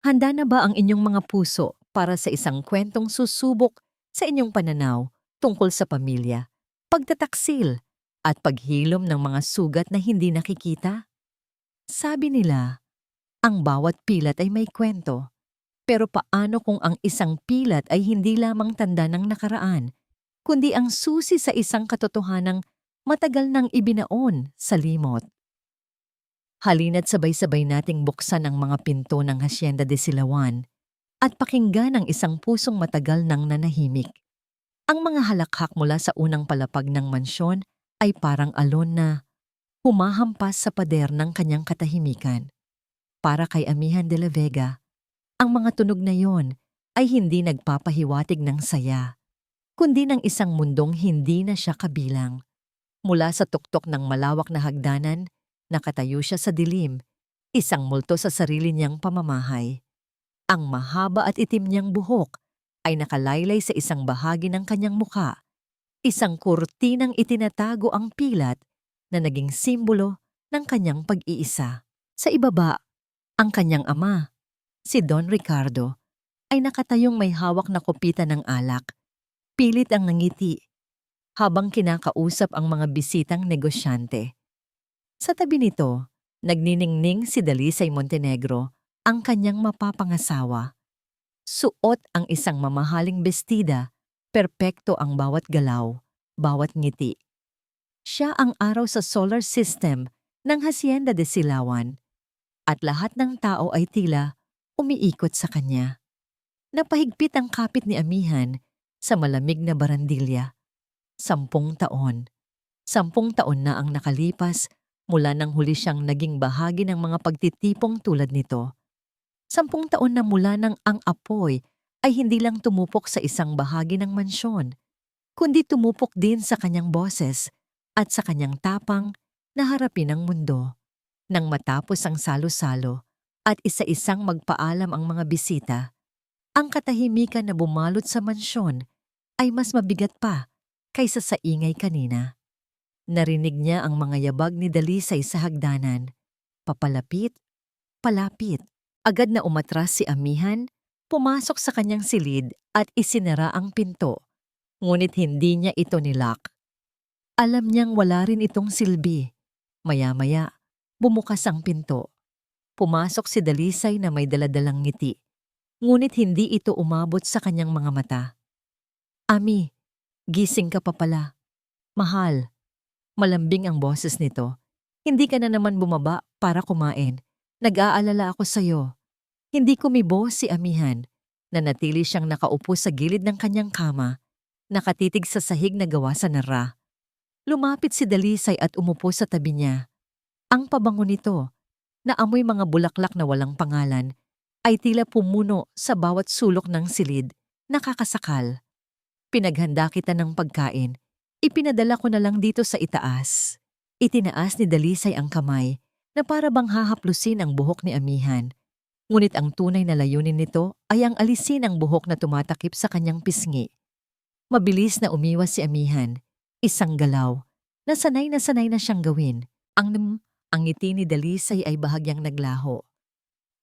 Handa na ba ang inyong mga puso para sa isang kwentong susubok sa inyong pananaw tungkol sa pamilya, pagtataksil, at paghilom ng mga sugat na hindi nakikita? Sabi nila, ang bawat pilat ay may kwento. Pero paano kung ang isang pilat ay hindi lamang tanda ng nakaraan, kundi ang susi sa isang katotohanang matagal nang ibinaon sa limot? Halina't sabay-sabay nating buksan ang mga pinto ng Hacienda de Silawan at pakinggan ang isang pusong matagal nang nanahimik. Ang mga halakhak mula sa unang palapag ng mansyon ay parang alon na humahampas sa pader ng kanyang katahimikan. Para kay Amihan de la Vega, ang mga tunog na yon ay hindi nagpapahiwatig ng saya, kundi ng isang mundong hindi na siya kabilang. Mula sa tuktok ng malawak na hagdanan, nakatayo siya sa dilim, isang multo sa sarili niyang pamamahay. Ang mahaba at itim niyang buhok ay nakalaylay sa isang bahagi ng kanyang muka, isang kurtinang itinatago ang pilat na naging simbolo ng kanyang pag-iisa. Sa ibaba, ang kanyang ama, si Don Ricardo, ay nakatayong may hawak na kopita ng alak. Pilit ang nangiti habang kinakausap ang mga bisitang negosyante. Sa tabi nito, nagniningning si Dalisay Montenegro, ang kanyang mapapangasawa. Suot ang isang mamahaling bestida, perpekto ang bawat galaw, bawat ngiti. Siya ang araw sa solar system ng Hacienda de Silawan, at lahat ng tao ay tila umiikot sa kanya. Napahigpit ang kapit ni Amihan sa malamig na barandilya. 10 taon. 10 taon na ang nakalipas mula nang huli siyang naging bahagi ng mga pagtitipong tulad nito. 10 taon na mula nang ang apoy ay hindi lang tumupok sa isang bahagi ng mansyon, kundi tumupok din sa kanyang boses at sa kanyang tapang na harapin ang mundo. Nang matapos ang salo-salo at isa-isang magpaalam ang mga bisita, ang katahimikan na bumalot sa mansyon ay mas mabigat pa kaysa sa ingay kanina. Narinig niya ang mga yabag ni Dalisay sa hagdanan. Papalapit, palapit. Agad na umatras si Amihan, pumasok sa kanyang silid at isinara ang pinto. Ngunit hindi niya ito nilock. Alam niyang wala rin itong silbi. Maya-maya, bumukas ang pinto. Pumasok si Dalisay na may daladalang ngiti. Ngunit hindi ito umabot sa kanyang mga mata. Ami, gising ka pa pala. Mahal. Malambing ang boses nito. Hindi ka na naman bumaba para kumain. Nag-aalala ako sa'yo. Hindi kumibo si Amihan. Nanatili siyang nakaupo sa gilid ng kanyang kama, nakatitig sa sahig na gawa sa nara. Lumapit si Dalisay at umupo sa tabi niya. Ang pabango nito, na amoy mga bulaklak na walang pangalan, ay tila pumuno sa bawat sulok ng silid, nakakasakal. Pinaghanda kita ng pagkain. Ipinadala ko na lang dito sa itaas. Itinaas ni Dalisay ang kamay na para bang hahaplusin ang buhok ni Amihan. Ngunit ang tunay na layunin nito ay ang alisin ang buhok na tumatakip sa kanyang pisngi. Mabilis na umiwas si Amihan. Isang galaw na sanay na siyang gawin. Ang ngiti ni Dalisay ay bahagyang naglaho.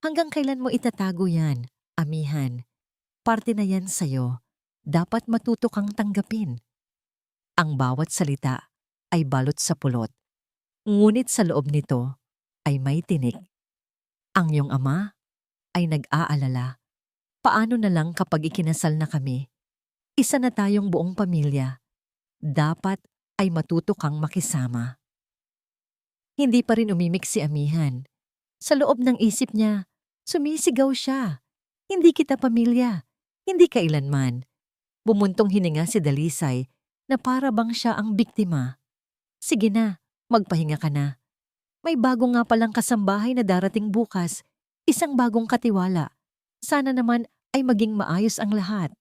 Hanggang kailan mo itatago yan, Amihan? Parte na yan sa'yo. Dapat matuto kang tanggapin. Ang bawat salita ay balot sa pulot. Ngunit sa loob nito ay may tinik. Ang iyong ama ay nag-aalala. Paano na lang kapag ikinasal na kami? Isa na tayong buong pamilya. Dapat ay matuto kang makisama. Hindi pa rin umimik si Amihan. Sa loob ng isip niya, sumisigaw siya. Hindi kita pamilya. Hindi kailanman. Bumuntong hininga si Dalisay na para bang siya ang biktima. Sige na, magpahinga ka na. May bago nga palang kasambahay na darating bukas. Isang bagong katiwala. Sana naman ay maging maayos ang lahat.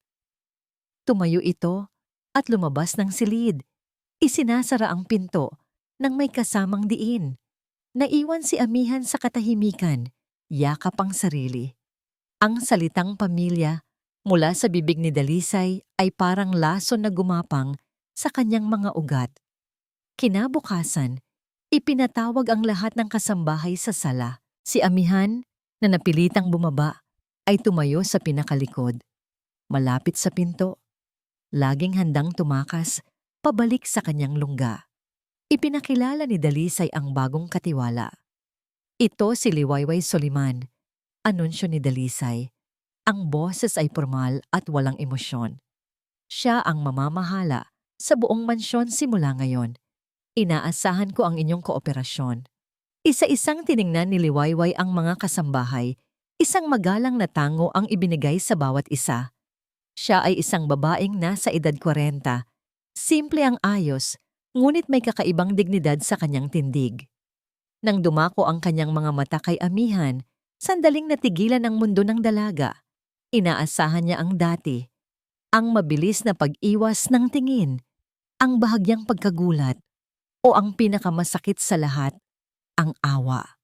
Tumayo ito at lumabas ng silid. Isinasara ang pinto nang may kasamang diin. Naiwan si Amihan sa katahimikan, yakap ang sarili. Ang salitang pamilya mula sa bibig ni Dalisay ay parang lason na gumapang sa kanyang mga ugat. Kinabukasan, ipinatawag ang lahat ng kasambahay sa sala. Si Amihan, na napilitang bumaba, ay tumayo sa pinakalikod, malapit sa pinto, laging handang tumakas pabalik sa kanyang lungga. Ipinakilala ni Dalisay ang bagong katiwala. Ito si Liwayway Soliman, anunsyo ni Dalisay. Ang boses ay formal at walang emosyon. Siya ang mamamahala sa buong mansyon simula ngayon. Inaasahan ko ang inyong kooperasyon. Isa-isang tiningnan ni Liwayway ang mga kasambahay. Isang magalang na tango ang ibinigay sa bawat isa. Siya ay isang babaeng nasa edad 40. Simple ang ayos, ngunit may kakaibang dignidad sa kanyang tindig. Nang dumako ang kanyang mga mata kay Amihan, sandaling natigilan ang mundo ng dalaga. Inaasahan niya ang dati, ang mabilis na pag-iwas ng tingin, ang bahagyang pagkagulat, o ang pinakamasakit sa lahat, ang awa.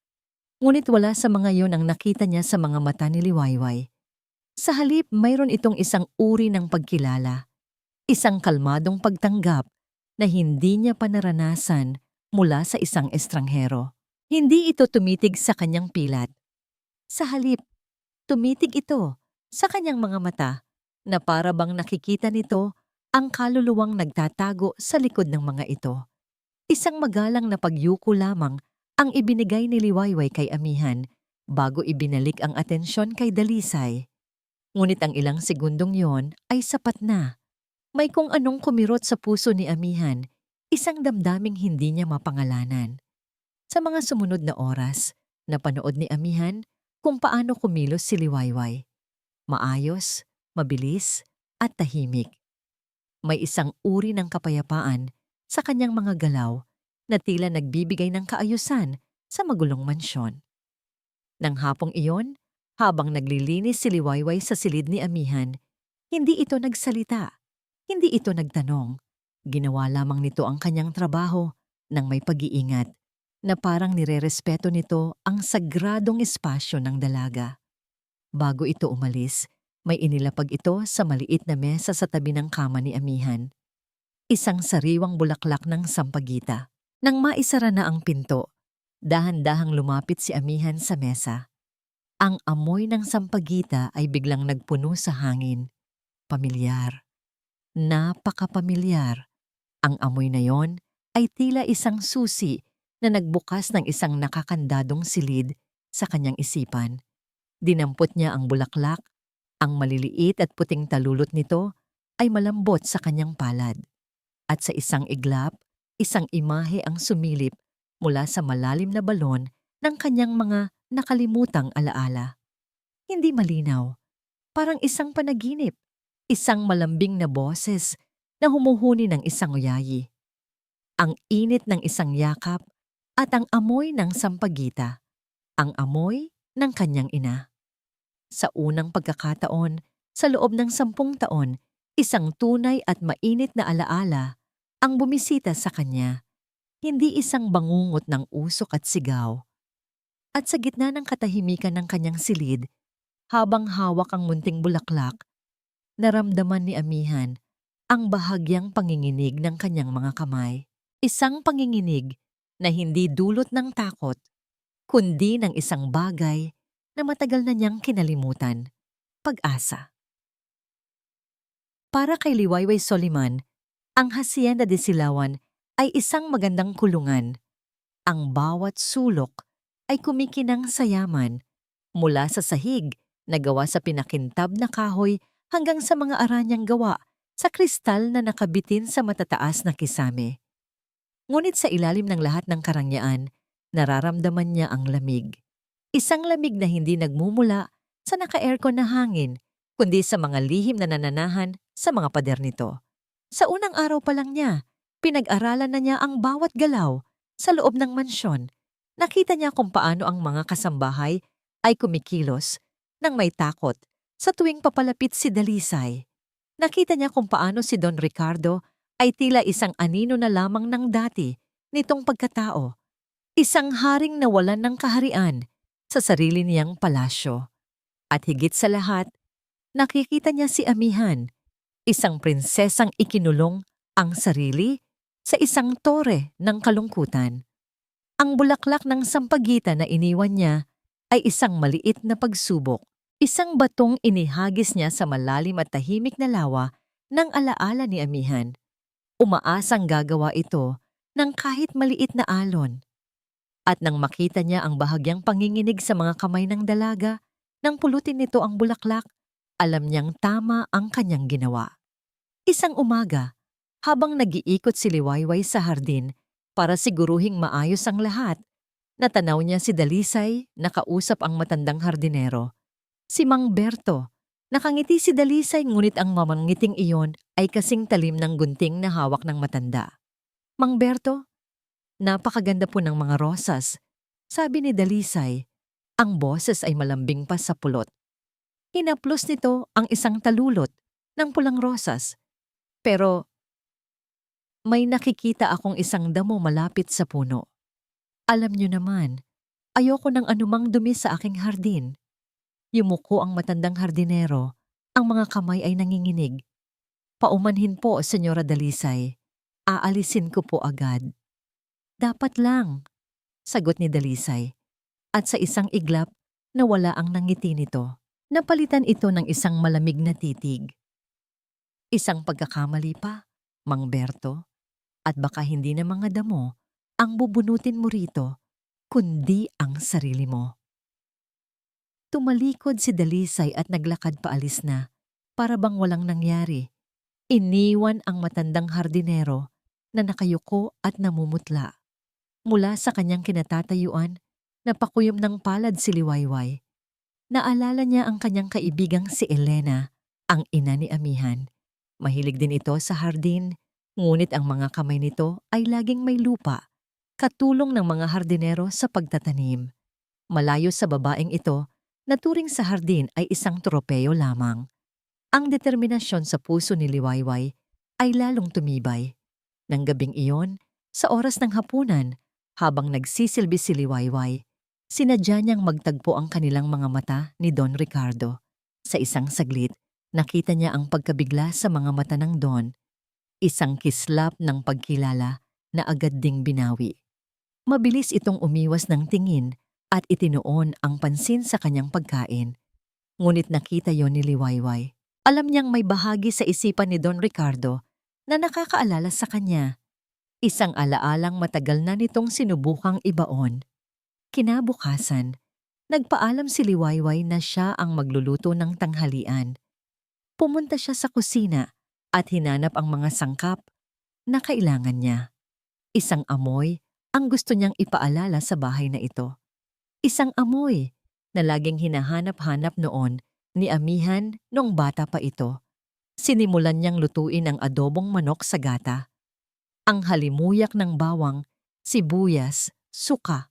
Ngunit wala sa mga yon ang nakita niya sa mga mata ni Liwayway. Sa halip, mayroon itong isang uri ng pagkilala, isang kalmadong pagtanggap na hindi niya pa naranasan mula sa isang estranghero. Hindi ito tumitig sa kanyang pilat. Sa halip, tumitig ito sa kanyang mga mata na para bang nakikita nito ang kaluluwang nagtatago sa likod ng mga ito. Isang magalang na pagyuko lamang ang ibinigay ni Liwayway kay Amihan bago ibinalik ang atensyon kay Dalisay. Ngunit ang ilang segundong yon ay sapat na. May kung anong kumirot sa puso ni Amihan, isang damdaming hindi niya mapangalanan. Sa mga sumunod na oras, napanood ni Amihan kung paano kumilos si Liwayway. Maayos, mabilis, at tahimik. May isang uri ng kapayapaan sa kanyang mga galaw na tila nagbibigay ng kaayusan sa magulong mansyon. Nang hapong iyon, habang naglilinis si Liwayway sa silid ni Amihan, hindi ito nagsalita, hindi ito nagtanong. Ginawa lamang nito ang kanyang trabaho ng may pag-iingat na parang nirerespeto nito ang sagradong espasyo ng dalaga. Bago ito umalis, may inilapag ito sa maliit na mesa sa tabi ng kama ni Amihan. Isang sariwang bulaklak ng sampagita. Nang maisara na ang pinto, dahan-dahang lumapit si Amihan sa mesa. Ang amoy ng sampagita ay biglang nagpuno sa hangin. Pamilyar. Napakapamilyar. Ang amoy na yon ay tila isang susi na nagbukas ng isang nakakandadong silid sa kanyang isipan. Dinampot niya ang bulaklak, ang maliliit at puting talulot nito ay malambot sa kanyang palad. At sa isang iglap, isang imahe ang sumilip mula sa malalim na balon ng kanyang mga nakalimutang alaala. Hindi malinaw, parang isang panaginip, isang malambing na boses na humuhuni ng isang uyayi. Ang init ng isang yakap at ang amoy ng sampagita, ang amoy ng kanyang ina. Sa unang pagkakataon, sa loob ng 10 taon, isang tunay at mainit na alaala ang bumisita sa kanya, hindi isang bangungot ng usok at sigaw. At sa gitna ng katahimikan ng kanyang silid, habang hawak ang munting bulaklak, naramdaman ni Amihan ang bahagyang panginginig ng kanyang mga kamay. Isang panginginig na hindi dulot ng takot, kundi ng isang bagay na matagal na niyang kinalimutan, pag-asa. Para kay Liwayway Soliman, ang Hacienda de Silawan ay isang magandang kulungan. Ang bawat sulok ay kumikinang sa yaman, mula sa sahig na gawa sa pinakintab na kahoy hanggang sa mga aranyang gawa sa kristal na nakabitin sa matataas na kisame. Ngunit sa ilalim ng lahat ng karangyaan, nararamdaman niya ang lamig. Isang lamig na hindi nagmumula sa naka-aircon na hangin, kundi sa mga lihim na nananahan sa mga pader nito. Sa unang araw pa lang niya, pinag-aralan na niya ang bawat galaw sa loob ng mansyon. Nakita niya kung paano ang mga kasambahay ay kumikilos nang may takot sa tuwing papalapit si Dalisay. Nakita niya kung paano si Don Ricardo ay tila isang anino na lamang ng dati nitong pagkatao. Isang haring nawalan ng kaharian sa sarili niyang palasyo. At higit sa lahat, nakikita niya si Amihan, isang prinsesang ikinulong ang sarili sa isang tore ng kalungkutan. Ang bulaklak ng sampagita na iniwan niya ay isang maliit na pagsubok, Isang batong inihagis niya sa malalim at tahimik na lawa ng alaala ni Amihan. Umaasang gagawa ito ng kahit maliit na alon. At nang makita niya ang bahagyang panginginig sa mga kamay ng dalaga, nang pulutin nito ang bulaklak, alam niyang tama ang kanyang ginawa. Isang umaga, habang nag-iikot si Liwayway sa hardin para siguruhing maayos ang lahat, natanaw niya si Dalisay na kausap ang matandang hardinero. Si Mang Berto. Nakangiti si Dalisay ngunit ang mamangiting iyon ay kasing talim ng gunting na hawak ng matanda. Mang Berto, napakaganda po ng mga rosas. Sabi ni Dalisay, ang boses ay malambing pa sa pulot. Hinaplos nito ang isang talulot ng pulang rosas. Pero may nakikita akong isang damo malapit sa puno. Alam niyo naman, ayoko ng anumang dumi sa aking hardin. Yumuko ang matandang hardinero, ang mga kamay ay nanginginig. Paumanhin po, Senyora Dalisay. Aalisin ko po agad. Dapat lang, sagot ni Dalisay. At sa isang iglap, nawala ang nangiti nito. Napalitan ito ng isang malamig na titig. Isang pagkakamali pa, Mang Berto, at baka hindi na mga damo ang bubunutin mo rito, kundi ang sarili mo. Tumalikod si Dalisay at naglakad paalis na, para bang walang nangyari. Iniwan ang matandang hardinero na nakayuko at namumutla. Mula sa kanyang kinatatayuan, napakuyom ng palad si Liwayway. Naalala niya ang kanyang kaibigang si Elena, ang ina ni Amihan. Mahilig din ito sa hardin, ngunit ang mga kamay nito ay laging may lupa, katulong ng mga hardinero sa pagtatanim. Malayo sa babaeng ito, naturing sa hardin ay isang tropeyo lamang. Ang determinasyon sa puso ni Liwayway ay lalong tumibay. Nang gabing iyon, sa oras ng hapunan, habang nagsisilbi si Liwayway, sinadya niyang magtagpo ang kanilang mga mata ni Don Ricardo. Sa isang saglit, nakita niya ang pagkabigla sa mga mata ng Don, isang kislap ng pagkilala na agad ding binawi. Mabilis itong umiwas ng tingin at itinoon ang pansin sa kanyang pagkain. Ngunit nakita yon ni Liwayway. Alam niyang may bahagi sa isipan ni Don Ricardo na nakakaalala sa kanya. Isang alaalang matagal na nitong sinubukang ibaon. Kinabukasan, nagpaalam si Liwayway na siya ang magluluto ng tanghalian. Pumunta siya sa kusina at hinanap ang mga sangkap na kailangan niya. Isang amoy ang gusto niyang ipaalala sa bahay na ito. Isang amoy na laging hinahanap-hanap noon ni Amihan noong bata pa ito. Sinimulan niyang lutuin ang adobong manok sa gata. Ang halimuyak ng bawang, sibuyas, suka,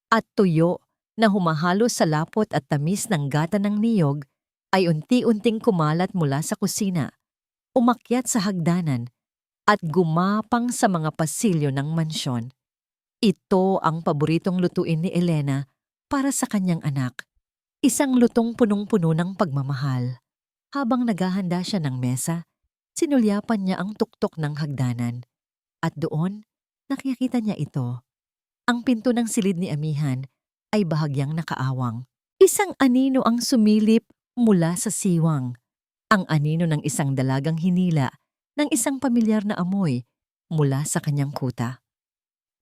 at tuyo na humahalo sa lapot at tamis ng gata ng niyog ay unti-unting kumalat mula sa kusina, umakyat sa hagdanan, at gumapang sa mga pasilyo ng mansyon. Ito ang paboritong lutuin ni Elena para sa kanyang anak. Isang lutong punong-puno ng pagmamahal. Habang naghahanda siya ng mesa, sinulyapan niya ang tuktok ng hagdanan. At doon, nakikita niya ito. Ang pinto ng silid ni Amihan ay bahagyang nakaawang. Isang anino ang sumilip mula sa siwang. Ang anino ng isang dalagang hinila ng isang pamilyar na amoy mula sa kanyang kuta.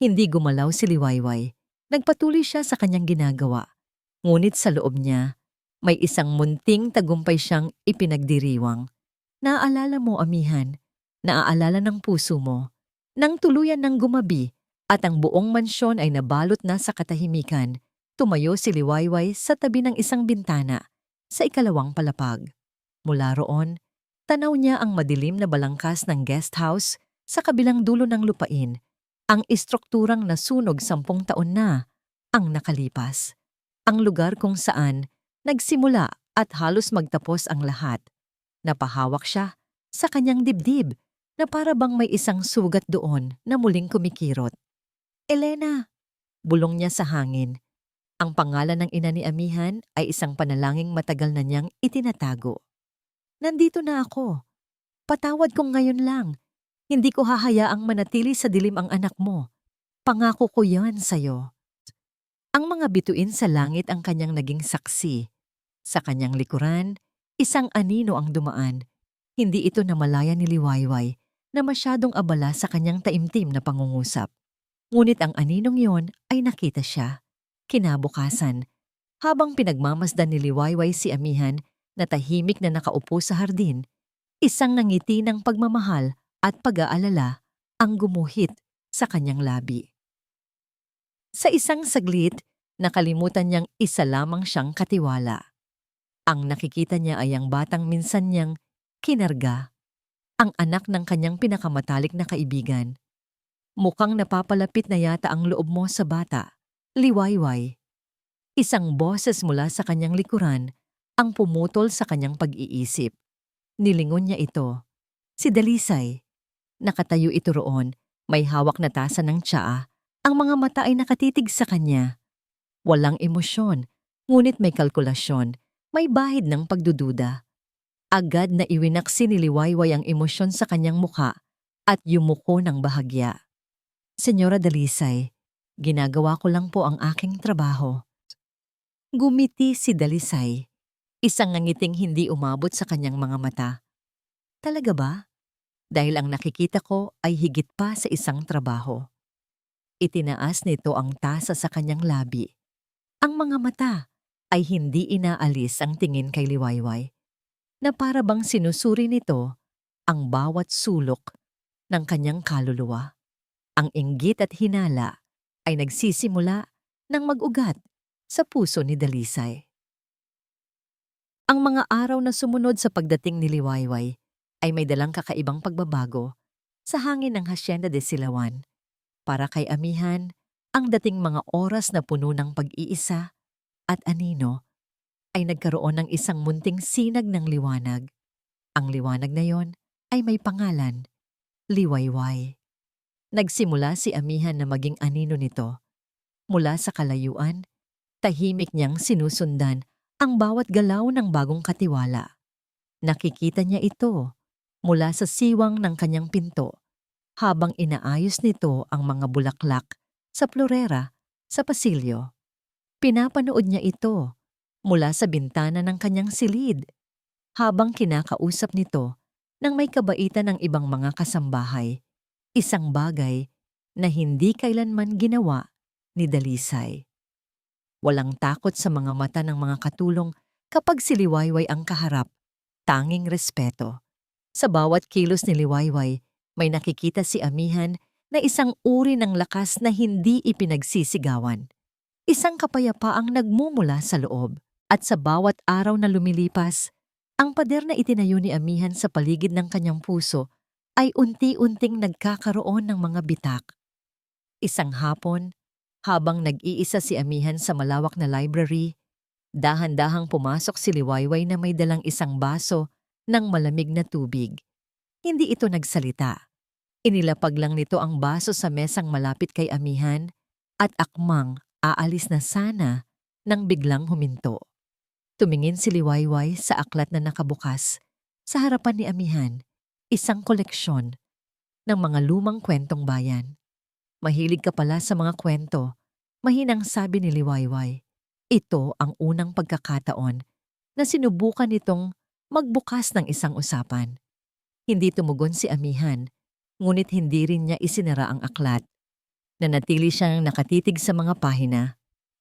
Hindi gumalaw si Liwayway. Nagpatuloy siya sa kanyang ginagawa. Ngunit sa loob niya, may isang munting tagumpay siyang ipinagdiriwang. Naaalala mo, Amihan, naaalala ng puso mo, nang tuluyan ng gumabi at ang buong mansyon ay nabalot na sa katahimikan, tumayo si Liwayway sa tabi ng isang bintana sa ikalawang palapag. Mula roon, tanaw niya ang madilim na balangkas ng guest house sa kabilang dulo ng lupain, ang istrukturang nasunog 10 taon na ang nakalipas. Ang lugar kung saan nagsimula at halos magtapos ang lahat. Napahawak siya sa kanyang dibdib na para bang may isang sugat doon na muling kumikirot. Elena! Bulong niya sa hangin. Ang pangalan ng ina ni Amihan ay isang panalangin matagal na niyang itinatago. Nandito na ako. Patawad kong ngayon lang. Hindi ko hahayaang manatili sa dilim ang anak mo. Pangako ko yan sa'yo. Ang mga bituin sa langit ang kanyang naging saksi. Sa kanyang likuran, isang anino ang dumaan. Hindi ito namalaya ni Liwayway na masyadong abala sa kanyang taimtim na pangungusap. Ngunit ang aninong yon ay nakita siya. Kinabukasan, habang pinagmamasdan ni Liwayway si Amihan na tahimik na nakaupo sa hardin, isang ngiti ng pagmamahal at pag-aalala ang gumuhit sa kanyang labi. Sa isang saglit, nakalimutan niyang isa lamang siyang katiwala. Ang nakikita niya ay ang batang minsan niyang kinarga, ang anak ng kanyang pinakamatalik na kaibigan. Mukhang napapalapit na yata ang loob mo sa bata, Liwayway. Isang boses mula sa kanyang likuran ang pumutol sa kanyang pag-iisip. Nilingon niya ito. Si Dalisay. Nakatayo ito roon, may hawak na tasa ng tsaa. Ang mga mata ay nakatitig sa kanya. Walang emosyon, ngunit may kalkulasyon, may bahid ng pagdududa. Agad na iwinaksi ni Liwayway ang emosyon sa kanyang mukha at yumuko ng bahagya. Senyora Dalisay, ginagawa ko lang po ang aking trabaho. Gumiti si Dalisay, isang ngangiting hindi umabot sa kanyang mga mata. Talaga ba? Dahil ang nakikita ko ay higit pa sa isang trabaho. Itinaas nito ang tasa sa kanyang labi. Ang mga mata ay hindi inaalis ang tingin kay Liwayway, na para bang sinusuri nito ang bawat sulok ng kanyang kaluluwa. Ang inggit at hinala ay nagsisimula ng mag-ugat sa puso ni Dalisay. Ang mga araw na sumunod sa pagdating ni Liwayway ay may dalang kakaibang pagbabago sa hangin ng Hacienda de Silawan. Para kay Amihan, ang dating mga oras na puno ng pag-iisa at anino ay nagkaroon ng isang munting sinag ng liwanag. Ang liwanag na yon ay may pangalan, Liwayway. Nagsimula si Amihan na maging anino nito. Mula sa kalayuan, tahimik niyang sinusundan ang bawat galaw ng bagong katiwala. Nakikita niya ito mula sa siwang ng kanyang pinto habang inaayos nito ang mga bulaklak sa florera sa pasilyo. Pinapanood niya ito mula sa bintana ng kanyang silid habang kinakausap nito ng may kabaitan ng ibang mga kasambahay, isang bagay na hindi kailanman ginawa ni Dalisay. Walang takot sa mga mata ng mga katulong kapag si Liwayway ang kaharap, tanging respeto. Sa bawat kilos ni Liwayway, may nakikita si Amihan na isang uri ng lakas na hindi ipinagsisigawan. Isang kapayapaang nagmumula sa loob. At sa bawat araw na lumilipas, ang pader na itinayo ni Amihan sa paligid ng kanyang puso ay unti-unting nagkakaroon ng mga bitak. Isang hapon, habang nag-iisa si Amihan sa malawak na library, dahan-dahang pumasok si Liwayway na may dalang isang baso ng malamig na tubig. Hindi ito nagsalita. Inilapag lang nito ang baso sa mesang malapit kay Amihan at akmang aalis na sana nang biglang huminto. Tumingin si Liwayway sa aklat na nakabukas sa harapan ni Amihan, isang koleksyon ng mga lumang kwentong bayan. Mahilig ka pala sa mga kwento, mahinang sabi ni Liwayway. Ito ang unang pagkakataon na sinubukan nitong magbukas ng isang usapan. Hindi tumugon si Amihan, ngunit hindi rin niya isinara ang aklat. Nanatili siyang nakatitig sa mga pahina.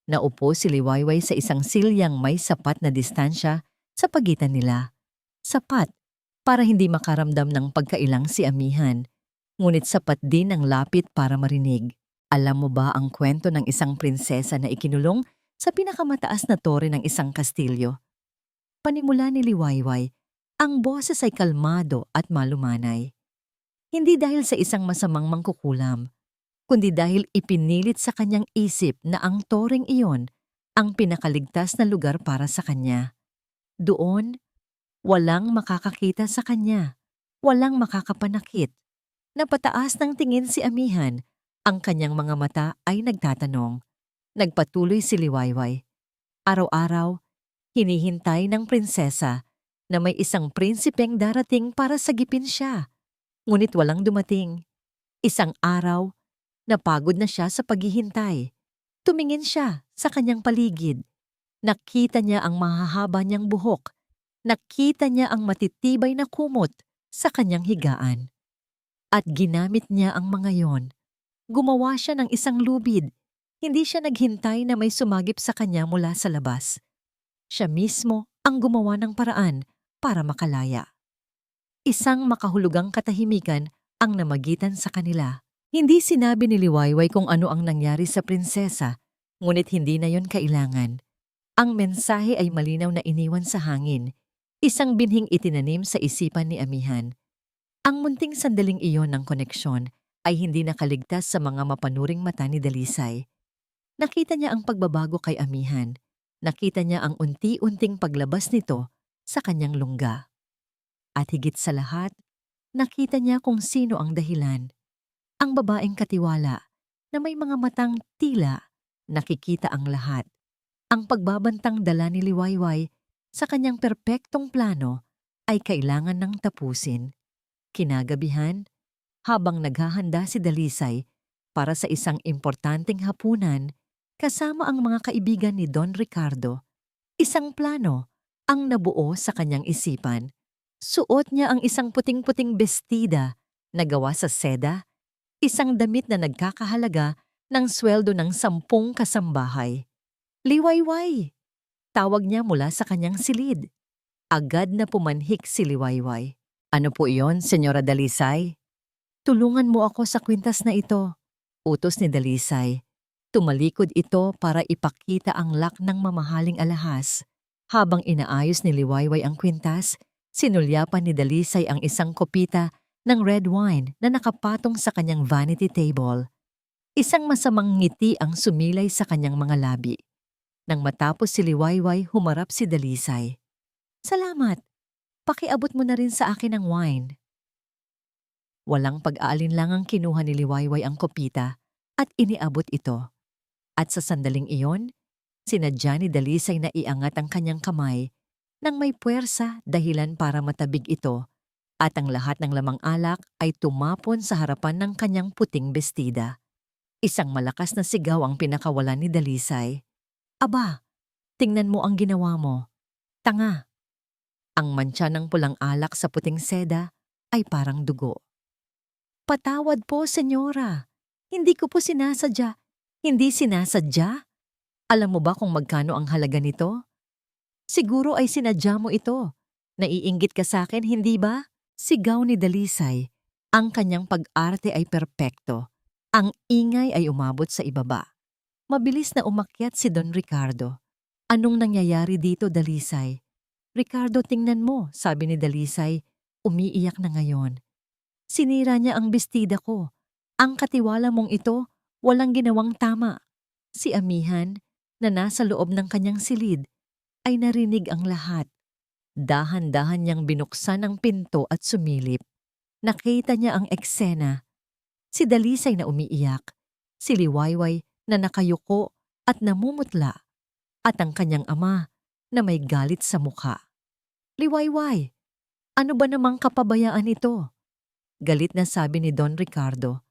Naupo si Liwayway sa isang silyang may sapat na distansya sa pagitan nila. Sapat para hindi makaramdam ng pagkailang si Amihan, ngunit sapat din ang lapit para marinig. Alam mo ba ang kwento ng isang prinsesa na ikinulong sa pinakamataas na tore ng isang kastilyo? Panimula ni Liwayway, ang boses ay kalmado at malumanay. Hindi dahil sa isang masamang mangkukulam, kundi dahil ipinilit sa kanyang isip na ang toreng iyon ang pinakaligtas na lugar para sa kanya. Doon, walang makakakita sa kanya, walang makakapanakit. Napataas ng tingin si Amihan, ang kanyang mga mata ay nagtatanong. Nagpatuloy si Liwayway. Araw-araw, hinihintay ng prinsesa na may isang prinsipeng darating para sagipin siya. Ngunit walang dumating. Isang araw, napagod na siya sa paghihintay. Tumingin siya sa kanyang paligid. Nakita niya ang mahahaba niyang buhok. Nakita niya ang matitibay na kumot sa kanyang higaan. At ginamit niya ang mga yon. Gumawa siya ng isang lubid. Hindi siya naghintay na may sumagip sa kanya mula sa labas. Siya mismo ang gumawa ng paraan para makalaya. Isang makahulugang katahimikan ang namagitan sa kanila. Hindi sinabi ni Liwayway kung ano ang nangyari sa prinsesa, ngunit hindi na yon kailangan. Ang mensahe ay malinaw na iniwan sa hangin, isang binhing itinanim sa isipan ni Amihan. Ang munting sandaling iyon ng koneksyon ay hindi nakaligtas sa mga mapanuring mata ni Dalisay. Nakita niya ang pagbabago kay Amihan. Nakita niya ang unti-unting paglabas nito sa kanyang lungga. At higit sa lahat, nakita niya kung sino ang dahilan. Ang babaeng katiwala na may mga matang tila nakikita ang lahat. Ang pagbabantang dala ni Liwayway sa kanyang perpektong plano ay kailangan ng tapusin. Kinagabihan, habang naghahanda si Dalisay para sa isang importanteng hapunan kasama ang mga kaibigan ni Don Ricardo, isang plano ang nabuo sa kanyang isipan. Suot niya ang isang puting-puting bestida na gawa sa seda, isang damit na nagkakahalaga ng sweldo ng 10 kasambahay. Liwayway! Tawag niya mula sa kanyang silid. Agad na pumanhik si Liwayway. Ano po iyon, Senyora Dalisay? Tulungan mo ako sa kwintas na ito. Utos ni Dalisay. Tumalikod ito para ipakita ang lak ng mamahaling alahas. Habang inaayos ni Liwayway ang kwintas, sinulyapan ni Dalisay ang isang kopita ng red wine na nakapatong sa kanyang vanity table. Isang masamang ngiti ang sumilay sa kanyang mga labi. Nang matapos si Liwayway, humarap si Dalisay. Salamat. Pakiabot mo na rin sa akin ang wine. Walang pag-aalinlangang kinuha ni Liwayway ang kopita at iniabot ito. At sa sandaling iyon, sinadya ni Dalisay na iangat ang kanyang kamay nang may puwersa dahilan para matabig ito at ang lahat ng lamang alak ay tumapon sa harapan ng kanyang puting bestida. Isang malakas na sigaw ang pinakawalan ni Dalisay. Aba, tingnan mo ang ginawa mo. Tanga! Ang mantsa ng pulang alak sa puting seda ay parang dugo. Patawad po, senyora. Hindi ko po sinasadya. Hindi sinasadya? Alam mo ba kung magkano ang halaga nito? Siguro ay sinadya mo ito. Naiinggit ka sa akin, hindi ba? Sigaw ni Dalisay. Ang kanyang pag-arte ay perpekto. Ang ingay ay umabot sa ibaba. Mabilis na umakyat si Don Ricardo. Anong nangyayari dito, Dalisay? Ricardo, tingnan mo, sabi ni Dalisay. Umiiyak na ngayon. Sinira niya ang bestida ko. Ang katiwala mong ito, walang ginawang tama. Si Amihan, na nasa loob ng kanyang silid, ay narinig ang lahat. Dahan-dahan niyang binuksan ang pinto at sumilip. Nakita niya ang eksena. Si Dalisay na umiiyak, si Liwayway na nakayuko at namumutla, at ang kanyang ama na may galit sa mukha. Liwayway, ano ba namang kapabayaan ito? Galit na sabi ni Don Ricardo.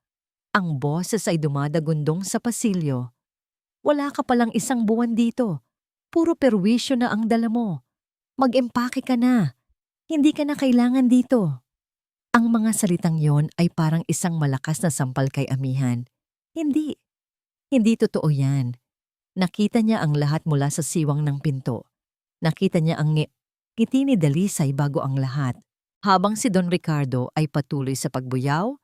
Ang boses ay dumadagundong sa pasilyo. Wala ka palang 1 buwan dito. Puro perwisyo na ang dala mo. Mag-empake ka na. Hindi ka na kailangan dito. Ang mga salitang yon ay parang isang malakas na sampal kay Amihan. Hindi. Hindi totoo yan. Nakita niya ang lahat mula sa siwang ng pinto. Nakita niya ang ngiti ni Dalisay bago ang lahat. Habang si Don Ricardo ay patuloy sa pagbuyaw,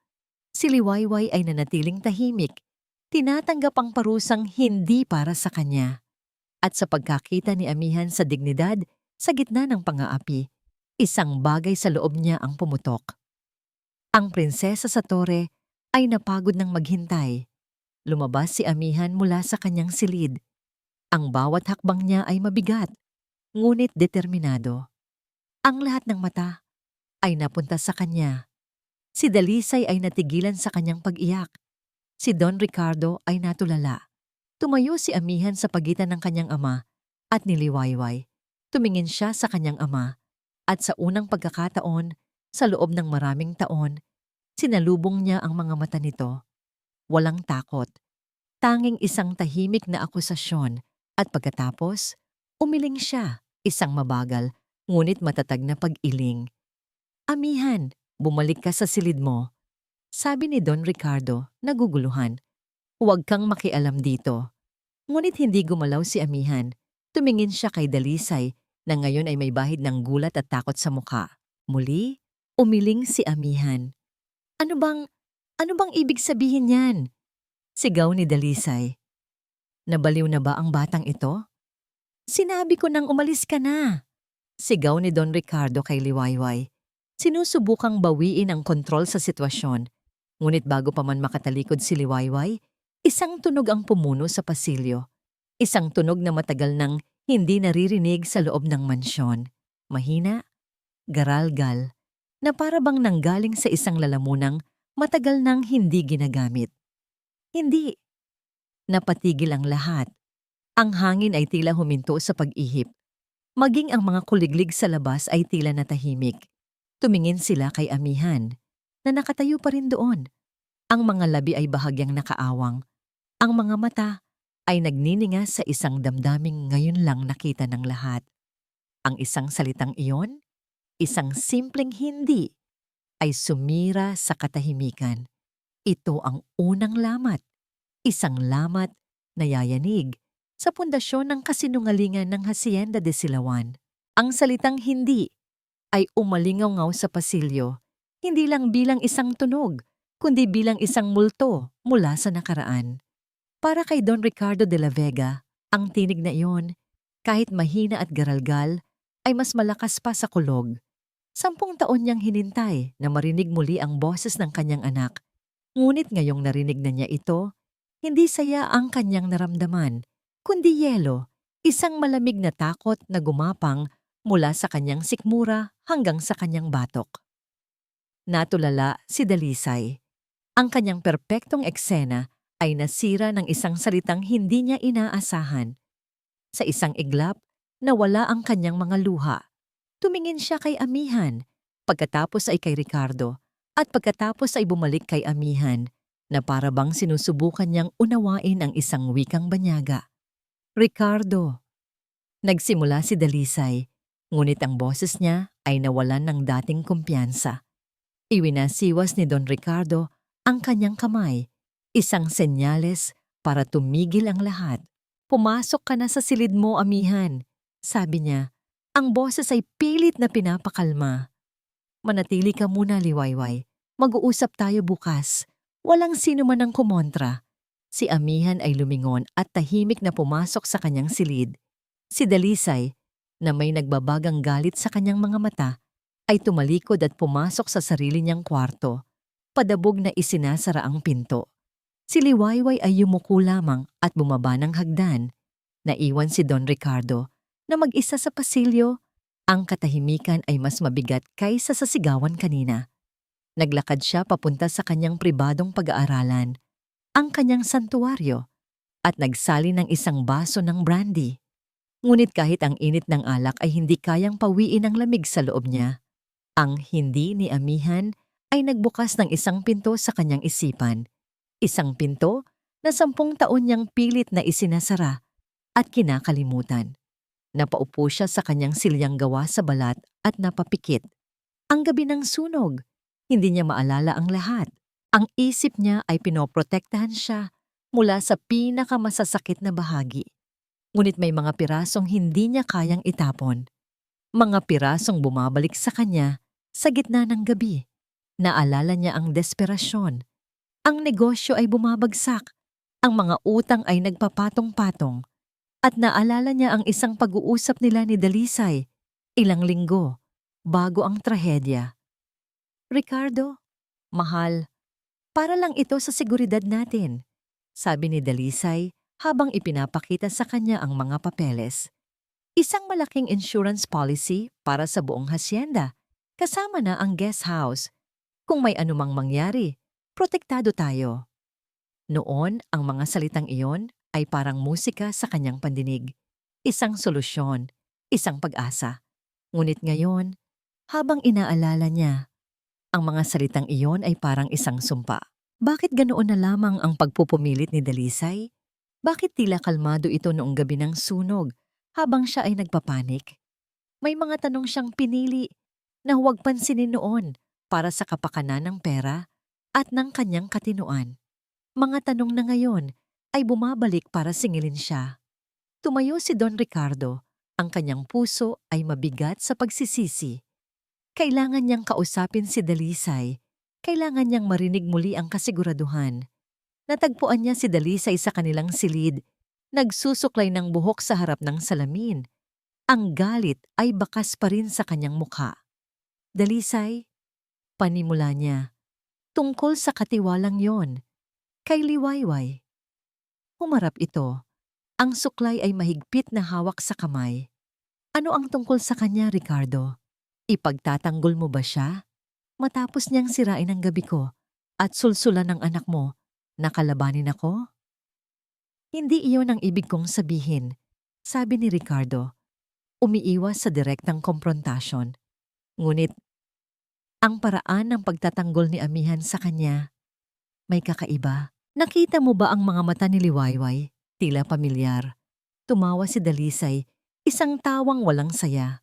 si Liwayway ay nanatiling tahimik. Tinatanggap ang parusang hindi para sa kanya. At sa pagkakita ni Amihan sa dignidad sa gitna ng pang-aapi, isang bagay sa loob niya ang pumutok. Ang prinsesa sa tore ay napagod ng maghintay. Lumabas si Amihan mula sa kanyang silid. Ang bawat hakbang niya ay mabigat, ngunit determinado. Ang lahat ng mata ay napunta sa kanya. Si Dalisay ay natigilan sa kanyang pag-iyak. Si Don Ricardo ay natulala. Tumayo si Amihan sa pagitan ng kanyang ama at ni Liwayway. Tumingin siya sa kanyang ama at sa unang pagkakataon, sa loob ng maraming taon, sinalubong niya ang mga mata nito. Walang takot. Tanging isang tahimik na akusasyon at pagkatapos, Umiling siya, isang mabagal, ngunit matatag na pag-iling. Amihan, bumalik ka sa silid mo, sabi ni Don Ricardo, naguguluhan. Huwag kang makialam dito. Ngunit hindi gumalaw si Amihan. Tumingin siya kay Dalisay na ngayon ay may bahid ng gulat at takot sa mukha. Muli, umiling si Amihan. Ano bang, ano bang ibig sabihin yan? Sigaw ni Dalisay. Nabaliw na ba ang batang ito? Sinabi ko nang umalis ka na. Sigaw ni Don Ricardo kay Liwayway. Sinusubukang bawiin ang kontrol sa sitwasyon. Ngunit bago pa man makatalikod si Liwayway, isang tunog ang pumuno sa pasilyo. Isang tunog na matagal nang hindi naririnig sa loob ng mansyon. Mahina, garalgal, na para bang nanggaling sa isang lalamunang matagal nang hindi ginagamit. Hindi. Napatigil ang lahat. Ang hangin ay tila huminto sa pag-ihip. Maging ang mga kuliglig sa labas ay tila natahimik. Tumingin sila kay Amihan, na nakatayo pa rin doon. Ang mga labi ay bahagyang nakaawang. Ang mga mata ay nagnininga sa isang damdaming ngayon lang nakita ng lahat. Ang isang salitang iyon, isang simpleng hindi, ay sumira sa katahimikan. Ito ang unang lamat. Isang lamat na yayanig sa pundasyon ng kasinungalingan ng Hacienda de Silawan. Ang salitang hindi ay umalingaw-ngaw sa pasilyo, hindi lang bilang isang tunog, kundi bilang isang multo mula sa nakaraan. Para kay Don Ricardo de la Vega, ang tinig na iyon, kahit mahina at garalgal, ay mas malakas pa sa kulog. 10 taon niyang hinintay na marinig muli ang boses ng kanyang anak. Ngunit ngayong narinig na niya ito, hindi saya ang kanyang naramdaman, kundi yelo, isang malamig na takot na gumapang mula sa kanyang sikmura hanggang sa kanyang batok. Natulala si Dalisay. Ang kanyang perpektong eksena ay nasira ng isang salitang hindi niya inaasahan. Sa isang iglap, nawala ang kanyang mga luha. Tumingin siya kay Amihan, pagkatapos ay kay Ricardo, at pagkatapos ay bumalik kay Amihan, na para bang sinusubukan niyang unawain ang isang wikang banyaga. Ricardo. Nagsimula si Dalisay, ngunit ang boses niya ay nawalan ng dating kumpiyansa. Iwinasiwas ni Don Ricardo ang kanyang kamay, isang senyales para tumigil ang lahat. Pumasok ka na sa silid mo, Amihan, sabi niya. Ang boses ay pilit na pinapakalma. Manatili ka muna, Liwayway. Mag-uusap tayo bukas. Walang sino man ang kumontra. Si Amihan ay lumingon at tahimik na pumasok sa kanyang silid. Si Dalisay, na may nagbabagang galit sa kanyang mga mata, ay tumalikod at pumasok sa sarili niyang kwarto. Padabog na isinasara ang pinto. Si Liwayway ay yumuko lamang at bumaba ng hagdan. Naiwan si Don Ricardo na mag-isa sa pasilyo. Ang katahimikan ay mas mabigat kaysa sa sigawan kanina. Naglakad siya papunta sa kanyang pribadong pag-aaralan, ang kanyang santuaryo, at nagsali ng isang baso ng brandy. Ngunit kahit ang init ng alak ay hindi kayang pawiin ang lamig sa loob niya. Ang hindi ni Amihan ay nagbukas ng isang pinto sa kanyang isipan. Isang pinto na 10 taon niyang pilit na isinasara at kinakalimutan. Napaupo siya sa kanyang silyang gawa sa balat at napapikit. Ang gabi ng sunog, hindi niya maalala ang lahat. Ang isip niya ay pinoprotektahan siya mula sa pinakamasasakit na bahagi. Ngunit may mga pirasong hindi niya kayang itapon. Mga pirasong bumabalik sa kanya sa gitna ng gabi. Naalala niya ang desperasyon. Ang negosyo ay bumabagsak. Ang mga utang ay nagpapatong-patong. At naalala niya ang isang pag-uusap nila ni Dalisay, ilang linggo, bago ang trahedya. Ricardo, mahal, para lang ito sa seguridad natin, sabi ni Dalisay habang ipinapakita sa kanya ang mga papeles. Isang malaking insurance policy para sa buong hacienda, kasama na ang guest house. Kung may anumang mangyari, protektado tayo. Noon, ang mga salitang iyon ay parang musika sa kanyang pandinig. Isang solusyon, isang pag-asa. Ngunit ngayon, habang inaalala niya, ang mga salitang iyon ay parang isang sumpa. Bakit ganoon na lamang ang pagpupumilit ni Dalisay? Bakit tila kalmado ito noong gabi ng sunog Habang siya ay nagpapanik, may mga tanong siyang pinili na huwag pansinin noon para sa kapakanan ng pera at ng kanyang katinoan. Mga tanong na ngayon ay bumabalik para singilin siya. Tumayo si Don Ricardo. Ang kanyang puso ay mabigat sa pagsisisi. Kailangan niyang kausapin si Dalisay. Kailangan niyang marinig muli ang kasiguraduhan. Natagpuan niya si Dalisay sa kanilang silid. Nagsusuklay ng buhok sa harap ng salamin. Ang galit ay bakas pa rin sa kanyang mukha. Dalisay, panimula niya. Tungkol sa katiwalang yon. Kay Liwayway. Humarap ito. Ang suklay ay mahigpit na hawak sa kamay. Ano ang tungkol sa kanya, Ricardo? Ipagtatanggol mo ba siya? Matapos niyang sirain ang gabi ko at sulsulan ng anak mo, nakalabanin ako? Hindi iyon ang ibig kong sabihin, sabi ni Ricardo. Umiiwas sa direktang komprontasyon. Ngunit, ang paraan ng pagtatanggol ni Amihan sa kanya, may kakaiba. Nakita mo ba ang mga mata ni Liwayway? Tila pamilyar. Tumawa si Dalisay, isang tawang walang saya.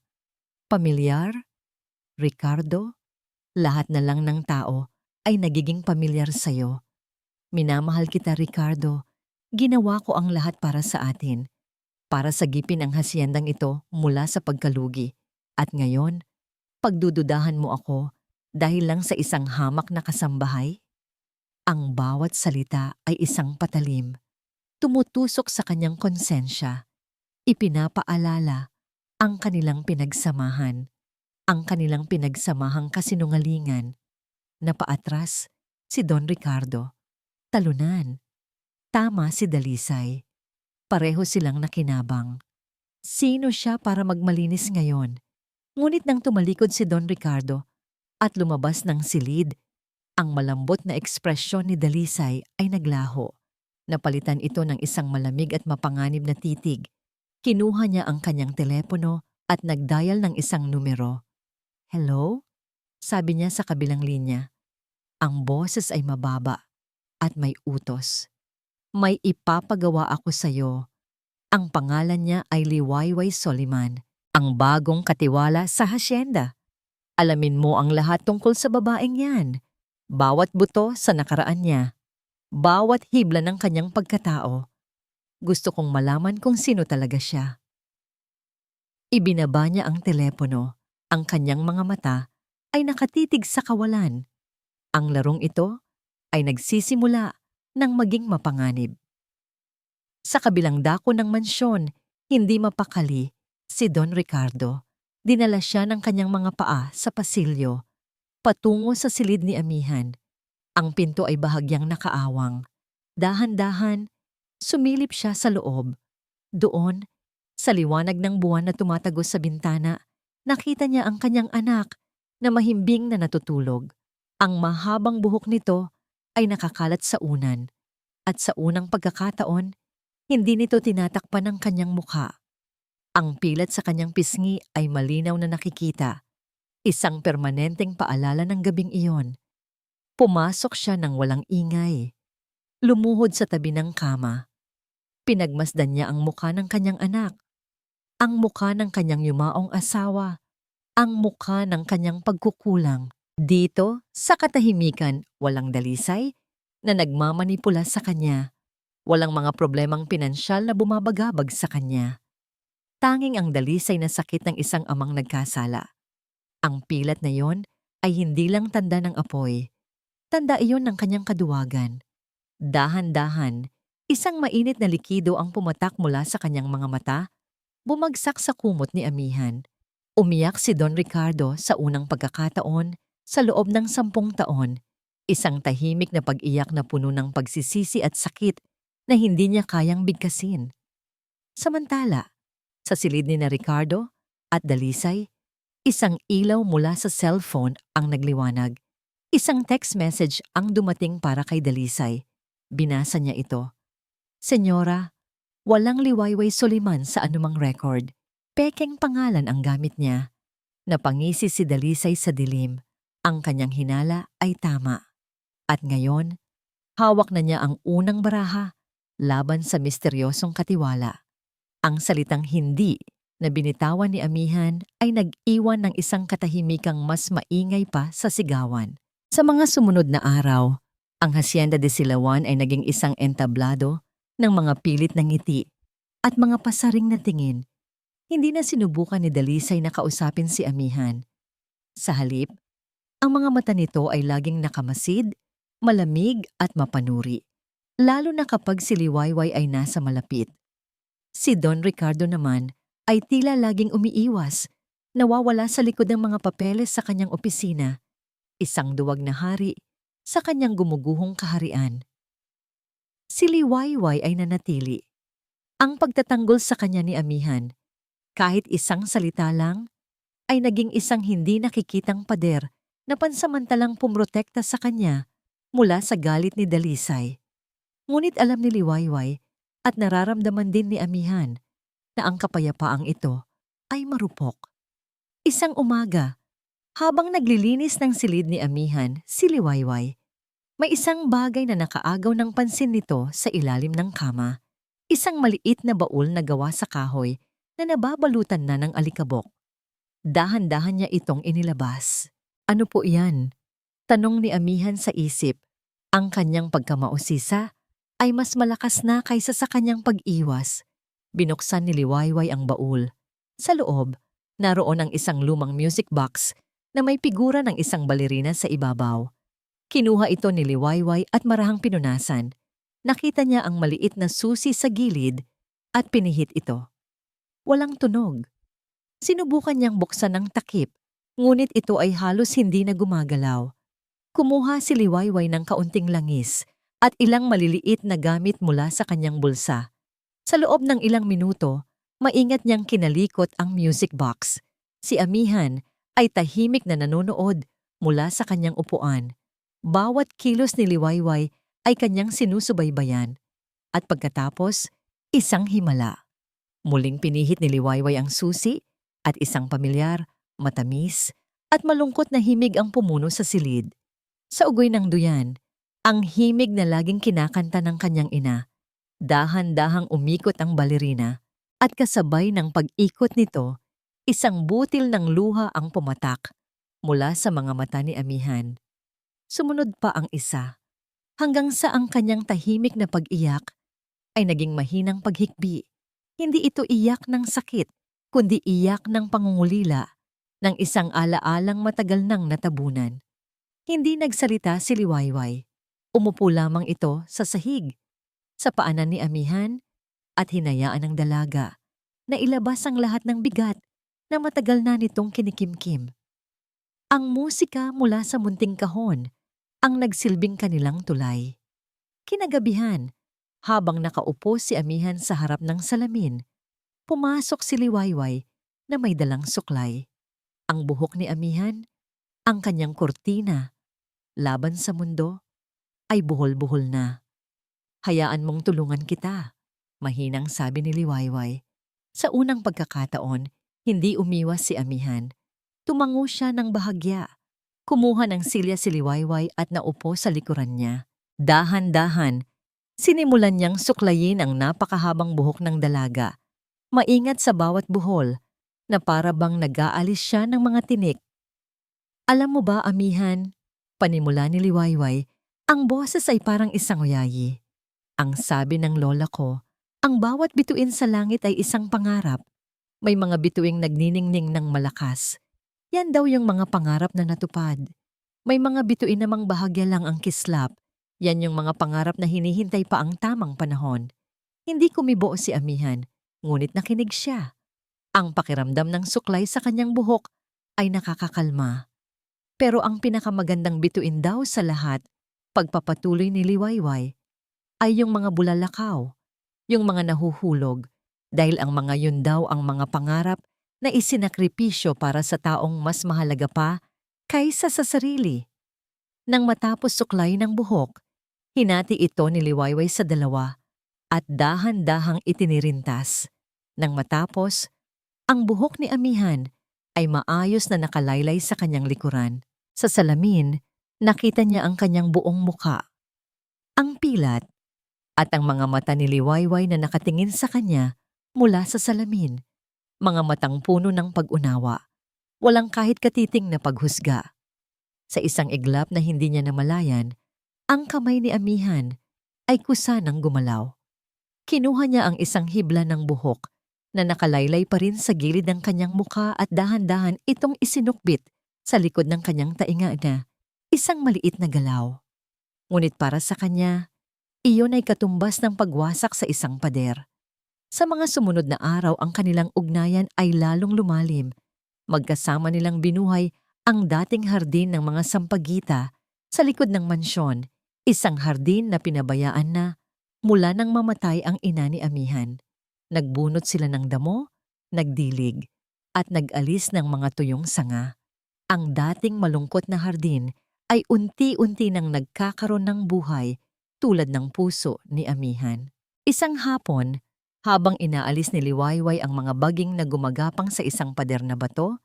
Pamilyar? Ricardo? Lahat na lang ng tao ay nagiging pamilyar sa'yo. Minamahal kita, Ricardo. Ginawa ko ang lahat para sa atin. Para sagipin ang hasyendang ito mula sa pagkalugi. At ngayon, pagdududahan mo ako dahil lang sa isang hamak na kasambahay? Ang bawat salita ay isang patalim. Tumutusok sa kanyang konsensya. Ipinapaalala ang kanilang pinagsamahan. Ang kanilang pinagsamahang kasinungalingan. Napaatras si Don Ricardo. Talunan. Tama si Dalisay. Pareho silang nakinabang. Sino siya para magmalinis ngayon? Ngunit nang tumalikod si Don Ricardo at lumabas ng silid, ang malambot na ekspresyon ni Dalisay ay naglaho. Napalitan ito ng isang malamig at mapanganib na titig. Kinuha niya ang kanyang telepono at nagdial ng isang numero. Hello? Sabi niya sa kabilang linya. Ang boses ay mababa at may utos. May ipapagawa ako sa'yo. Ang pangalan niya ay Liwayway Soliman, ang bagong katiwala sa hasyenda. Alamin mo ang lahat tungkol sa babaeng yan. Bawat buto sa nakaraan niya. Bawat hibla ng kanyang pagkatao. Gusto kong malaman kung sino talaga siya. Ibinaba niya ang telepono. Ang kanyang mga mata ay nakatitig sa kawalan. Ang larong ito ay nagsisimula ng maging mapanganib. Sa kabilang dako ng mansyon, hindi mapakali, si Don Ricardo. Dinala siya ng kanyang mga paa sa pasilyo, patungo sa silid ni Amihan. Ang pinto ay bahagyang nakaawang. Dahan-dahan, sumilip siya sa loob. Doon, sa liwanag ng buwan na tumatagos sa bintana, nakita niya ang kanyang anak na mahimbing na natutulog. Ang mahabang buhok nito ay nakakalat sa unan. At sa unang pagkakataon, hindi nito tinatakpan ang kanyang mukha. Ang pilat sa kanyang pisngi ay malinaw na nakikita. Isang permanenteng paalala ng gabing iyon. Pumasok siya ng walang ingay. Lumuhod sa tabi ng kama. Pinagmasdan niya ang mukha ng kanyang anak. Ang mukha ng kanyang yumaong asawa. Ang mukha ng kanyang pagkukulang. Dito, sa katahimikan, walang Dalisay na nagmamanipula sa kanya. Walang mga problemang pinansyal na bumabagabag sa kanya. Tanging ang Dalisay na sakit ng isang amang nagkasala. Ang pilat na yon ay hindi lang tanda ng apoy. Tanda iyon ng kanyang kaduwagan. Dahan-dahan, isang mainit na likido ang pumatak mula sa kanyang mga mata, bumagsak sa kumot ni Amihan. Umiyak si Don Ricardo sa unang pagkakataon sa loob ng 10 taon. Isang tahimik na pag-iyak na puno ng pagsisisi at sakit na hindi niya kayang bigkasin. Samantala, sa silid ni na Ricardo at Dalisay, isang ilaw mula sa cellphone ang nagliwanag. Isang text message ang dumating para kay Dalisay. Binasa niya ito. Senyora, walang Liwayway Soliman sa anumang record. Pekeng pangalan ang gamit niya. Napangisi si Dalisay sa dilim. Ang kanyang hinala ay tama. At ngayon, hawak na niya ang unang baraha laban sa misteryosong katiwala. Ang salitang hindi na binitawan ni Amihan ay nag-iwan ng isang katahimikang mas maingay pa sa sigawan. Sa mga sumunod na araw, ang Hacienda de Silawan ay naging isang entablado ng mga pilit na ngiti at mga pasaring na tingin. Hindi na sinubukan ni Dalisay na kausapin si Amihan. Sa halip, ang mga mata nito ay laging nakamasid, malamig at mapanuri, lalo na kapag si Liwayway ay nasa malapit. Si Don Ricardo naman ay tila laging umiiwas, nawawala sa likod ng mga papeles sa kanyang opisina, isang duwag na hari sa kanyang gumuguhong kaharian. Si Liwayway ay nanatili. Ang pagtatanggol sa kanya ni Amihan, kahit isang salita lang, ay naging isang hindi nakikitang pader na pansamantalang pumrotekta sa kanya mula sa galit ni Dalisay. Ngunit alam ni Liwayway at nararamdaman din ni Amihan na ang kapayapaang ito ay marupok. Isang umaga, habang naglilinis ng silid ni Amihan si Liwayway, may isang bagay na nakaagaw ng pansin nito sa ilalim ng kama. Isang maliit na baul na gawa sa kahoy na nababalutan na ng alikabok. Dahan-dahan niya itong inilabas. Ano po iyan? Tanong ni Amihan sa isip. Ang kanyang pagkamausisa ay mas malakas na kaysa sa kanyang pag-iwas. Binuksan ni Liwayway ang baul. Sa loob, naroon ang isang lumang music box na may figura ng isang balerina sa ibabaw. Kinuha ito ni Liwayway at marahang pinunasan. Nakita niya ang maliit na susi sa gilid at pinihit ito. Walang tunog. Sinubukan niyang buksan ng takip, ngunit ito ay halos hindi na gumagalaw. Kumuha si Liwayway ng kaunting langis at ilang maliliit na gamit mula sa kanyang bulsa. Sa loob ng ilang minuto, maingat niyang kinalikot ang music box. Si Amihan ay tahimik na nanonood mula sa kanyang upuan. Bawat kilos ni Liwayway ay kanyang sinusubaybayan. At pagkatapos, isang himala. Muling pinihit ni Liwayway ang susi at isang pamilyar, matamis, at malungkot na himig ang pumuno sa silid. Sa ugoy ng duyan, ang himig na laging kinakanta ng kanyang ina. Dahan-dahang umikot ang balerina at kasabay ng pag-ikot nito, isang butil ng luha ang pumatak mula sa mga mata ni Amihan. Sumunod pa ang isa, hanggang sa ang kanyang tahimik na pag-iyak ay naging mahinang paghikbi. Hindi ito iyak ng sakit, kundi iyak ng pangungulila ng isang alaalang matagal nang natabunan. Hindi nagsalita si Liwayway. Umupo lamang ito sa sahig, sa paanan ni Amihan at hinayaan ng dalaga na ilabas ang lahat ng bigat na matagal na nitong kinikimkim. Ang musika mula sa munting kahon ang nagsilbing kanilang tulay. Kinagabihan, habang nakaupo si Amihan sa harap ng salamin, pumasok si Liwayway na may dalang suklay. Ang buhok ni Amihan, ang kanyang kurtina, laban sa mundo, ay buhol-buhol na. Hayaan mong tulungan kita, mahinang sabi ni Liwayway. Sa unang pagkakataon, hindi umiwas si Amihan. Tumango siya ng bahagya. Kumuha ng silya si Liwayway at naupo sa likuran niya. Dahan-dahan, sinimulan niyang suklayin ang napakahabang buhok ng dalaga. Maingat sa bawat buhol, na para bang nag-aalis siya ng mga tinik. Alam mo ba, Amihan, panimula ni Liwayway, ang boses ay parang isang uyayi. Ang sabi ng lola ko, ang bawat bituin sa langit ay isang pangarap. May mga bituing nagniningning ng malakas. Yan daw yung mga pangarap na natupad. May mga bituin namang bahagya lang ang kislap. Yan yung mga pangarap na hinihintay pa ang tamang panahon. Hindi kumibo si Amihan, ngunit nakinig siya. Ang pakiramdam ng suklay sa kanyang buhok ay nakakakalma. Pero ang pinakamagandang bituin daw sa lahat, pagpapatuloy ni Liwayway, ay yung mga bulalakaw, yung mga nahuhulog, dahil ang mga yun daw ang mga pangarap na isinakripisyo para sa taong mas mahalaga pa kaysa sa sarili. Nang matapos suklay ng buhok, hinati ito ni Liwayway sa dalawa at dahan-dahang itinirintas. Nang matapos, ang buhok ni Amihan ay maayos na nakalaylay sa kanyang likuran. Sa salamin, nakita niya ang kanyang buong muka. Ang pilat at ang mga mata ni Liwayway na nakatingin sa kanya mula sa salamin, mga matang puno ng pag-unawa, walang kahit katiting na paghusga. Sa isang iglap na hindi niya namalayan, ang kamay ni Amihan ay kusa ng gumalaw. Kinuha niya ang isang hibla ng buhok na nakalaylay pa rin sa gilid ng kanyang mukha at dahan-dahan itong isinukbit sa likod ng kanyang tainga na isang maliit na galaw. Ngunit para sa kanya, iyon ay katumbas ng pagwasak sa isang pader. Sa mga sumunod na araw ang kanilang ugnayan ay lalong lumalim. Magkasama nilang binuhay ang dating hardin ng mga sampagita sa likod ng mansyon, isang hardin na pinabayaan na mula nang mamatay ang ina ni Amihan. Nagbunot sila ng damo, nagdilig, at nag-alis ng mga tuyong sanga. Ang dating malungkot na hardin ay unti-unti nang nagkakaroon ng buhay tulad ng puso ni Amihan. Isang hapon, habang inaalis ni Liwayway ang mga baging na gumagapang sa isang pader na bato,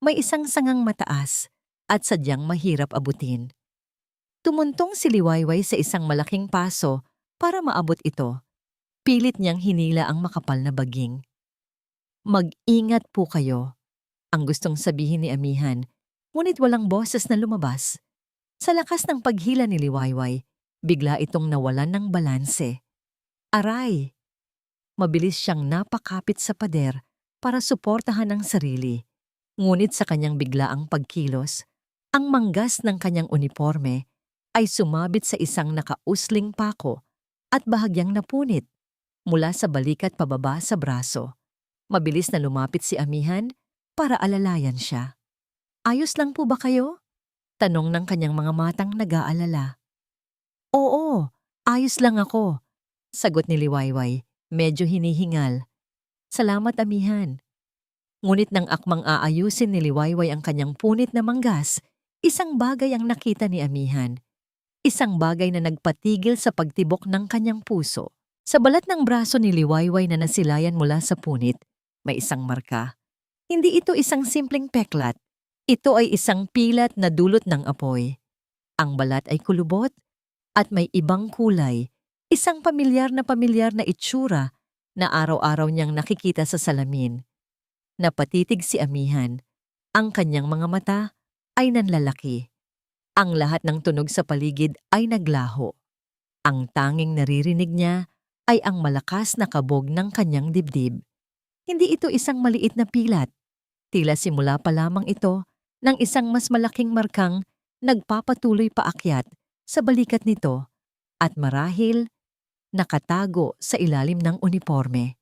may isang sangang mataas at sadyang mahirap abutin. Tumuntong si Liwayway sa isang malaking paso para maabot ito. Pilit niyang hinila ang makapal na baging. "Mag-ingat po kayo," ang gustong sabihin ni Amihan, ngunit walang boses na lumabas. Sa lakas ng paghila ni Liwayway, bigla itong nawalan ng balanse. Aray! Mabilis siyang napakapit sa pader para suportahan ang sarili. Ngunit sa kanyang biglaang pagkilos, ang manggas ng kanyang uniforme ay sumabit sa isang nakausling pako at bahagyang napunit mula sa balikat pababa sa braso. Mabilis na lumapit si Amihan para alalayan siya. "Ayos lang po ba kayo?" tanong ng kanyang mga matang nag-aalala. "Oo, ayos lang ako," sagot ni Liwayway, medyo hinihingal. "Salamat, Amihan." Ngunit nang akmang aayusin ni Liwayway ang kanyang punit na manggas, isang bagay ang nakita ni Amihan. Isang bagay na nagpatigil sa pagtibok ng kanyang puso. Sa balat ng braso ni Liwayway na nasilayan mula sa punit, may isang marka. Hindi ito isang simpleng peklat. Ito ay isang pilat na dulot ng apoy. Ang balat ay kulubot at may ibang kulay, isang pamilyar na itsura na araw-araw niyang nakikita sa salamin. Napatitig si Amihan. Ang kanyang mga mata ay nanlalaki. Ang lahat ng tunog sa paligid ay naglaho. Ang tanging naririnig niya ay ang malakas na kabog ng kanyang dibdib. Hindi ito isang maliit na pilat. Tila simula pa lamang ito ng isang mas malaking markang nagpapatuloy paakyat sa balikat nito at marahil nakatago sa ilalim ng uniforme.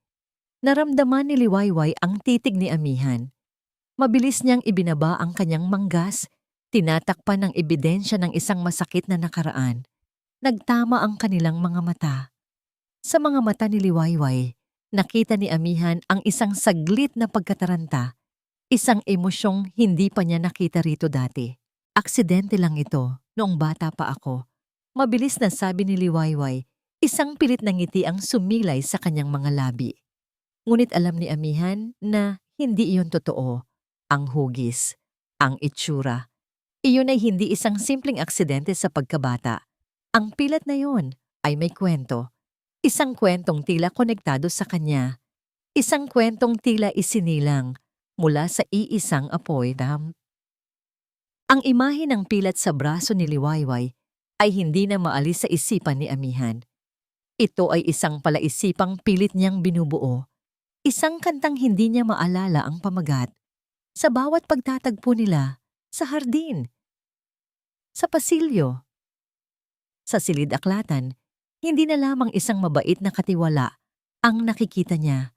Naramdaman ni Liwayway ang titig ni Amihan. Mabilis niyang ibinaba ang kanyang manggas, tinatakpan ng ebidensya ng isang masakit na nakaraan. Nagtama ang kanilang mga mata. Sa mga mata ni Liwayway, nakita ni Amihan ang isang saglit na pagkataranta, isang emosyong hindi pa niya nakita rito dati. "Aksidente lang ito, noong bata pa ako." Mabilis na sabi ni Liwayway, isang pilit na ngiti ang sumilay sa kanyang mga labi. Ngunit alam ni Amihan na hindi iyon totoo. Ang hugis, ang itsura. Iyon ay hindi isang simpleng aksidente sa pagkabata. Ang pilat na iyon ay may kwento. Isang kwentong tila konektado sa kanya. Isang kwentong tila isinilang mula sa iisang apoy. Ang imahe ng pilat sa braso ni Liwayway ay hindi na maalis sa isipan ni Amihan. Ito ay isang palaisipang pilit niyang binubuo. Isang kantang hindi niya maalala ang pamagat. Sa bawat pagtatagpo nila, sa hardin, sa pasilyo, sa silid-aklatan, hindi na lamang isang mabait na katiwala ang nakikita niya,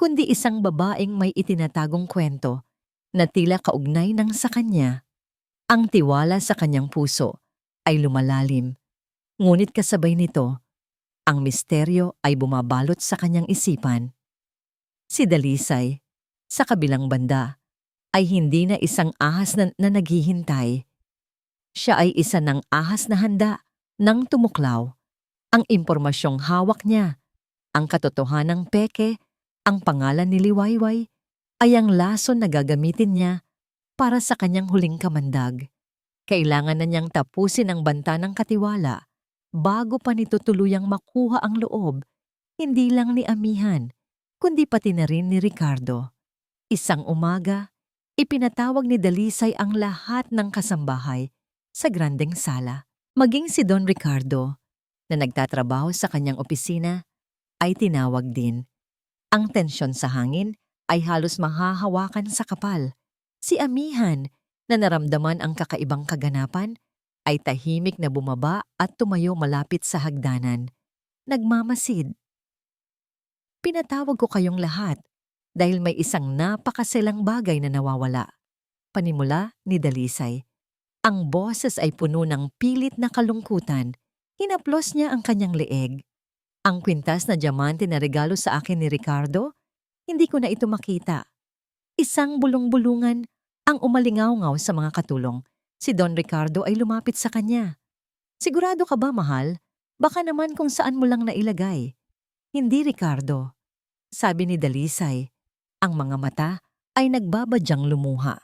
kundi isang babaeng may itinatagong kwento na tila kaugnay ng sa kanya. Ang tiwala sa kanyang puso ay lumalalim, ngunit kasabay nito, ang misteryo ay bumabalot sa kanyang isipan. Si Dalisay, sa kabilang banda, ay hindi na isang ahas na naghihintay. Siya ay isa ng ahas na handa nang tumuklaw. Ang impormasyong hawak niya, ang katotohanang peke, ang pangalan ni Liwayway, ay ang lason na gagamitin niya para sa kanyang huling kamandag. Kailangan na niyang tapusin ang banta ng katiwala bago pa nito tuluyang makuha ang loob, hindi lang ni Amihan, kundi pati na rin ni Ricardo. Isang umaga, ipinatawag ni Dalisay ang lahat ng kasambahay sa grandeng sala. Maging si Don Ricardo, na nagtatrabaho sa kanyang opisina, ay tinawag din. Ang tensyon sa hangin ay halos mahahawakan sa kapal. Si Amihan, na naramdaman ang kakaibang kaganapan, ay tahimik na bumaba at tumayo malapit sa hagdanan. Nagmamasid. Pinatawag ko kayong lahat dahil may isang napakaselang bagay na nawawala. Panimula ni Dalisay. Ang boses ay puno ng pilit na kalungkutan. Hinaplos niya ang kanyang leeg. Ang kwintas na diamante na regalo sa akin ni Ricardo, hindi ko na ito makita. Isang bulong-bulungan ang umalingaw-ngaw sa mga katulong. Si Don Ricardo ay lumapit sa kanya. Sigurado ka ba, mahal? Baka naman kung saan mo lang nailagay. Hindi, Ricardo. Sabi ni Dalisay. Ang mga mata ay nagbabadyang lumuha.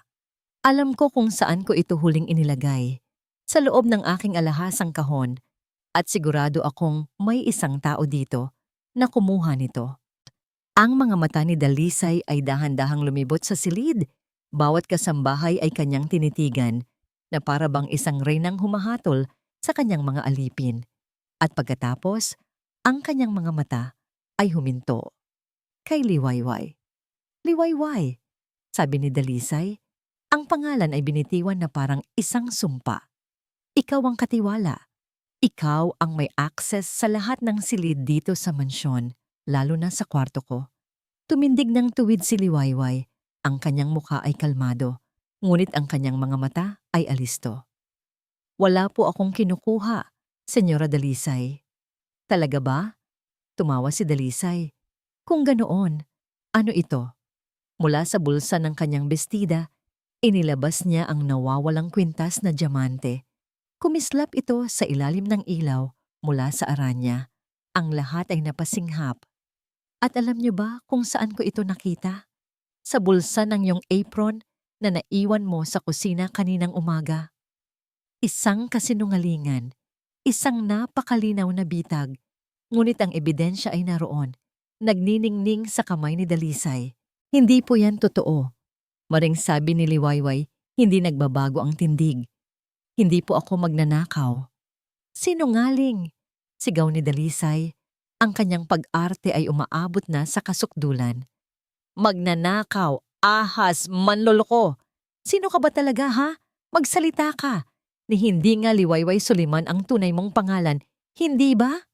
Alam ko kung saan ko ito huling inilagay. Sa loob ng aking alahasang kahon. At sigurado akong may isang tao dito na kumuha nito. Ang mga mata ni Dalisay ay dahan-dahang lumibot sa silid. Bawat kasambahay ay kanyang tinitigan na para bang isang reynang humahatol sa kanyang mga alipin. At pagkatapos, ang kanyang mga mata ay huminto. Kay Liwayway. Liwayway, sabi ni Dalisay. Ang pangalan ay binitiwan na parang isang sumpa. Ikaw ang katiwala. Ikaw ang may access sa lahat ng silid dito sa mansyon, lalo na sa kwarto ko. Tumindig ng tuwid si Liwayway. Ang kanyang mukha ay kalmado, ngunit ang kanyang mga mata ay alisto. Wala po akong kinukuha, Senyora Dalisay. Talaga ba? Tumawa si Dalisay. Kung ganoon, ano ito? Mula sa bulsa ng kanyang bestida, inilabas niya ang nawawalang kwintas na diamante. Kumislap ito sa ilalim ng ilaw mula sa aranya. Ang lahat ay napasinghap. At alam niyo ba kung saan ko ito nakita? Sa bulsa ng iyong apron na naiwan mo sa kusina kaninang umaga. Isang kasinungalingan, isang napakalinaw na bitag, ngunit ang ebidensya ay naroon, nagniningning sa kamay ni Dalisay. Hindi po yan totoo. Maring sabi ni Liwayway, hindi nagbabago ang tindig. Hindi po ako magnanakaw. Sinungaling, sigaw ni Dalisay. Ang kanyang pag-arte ay umaabot na sa kasukdulan. Magnanakaw, ahas, manloloko. Sino ka ba talaga, ha? Magsalita ka. Ni hindi nga Liwayway Suliman ang tunay mong pangalan, hindi ba?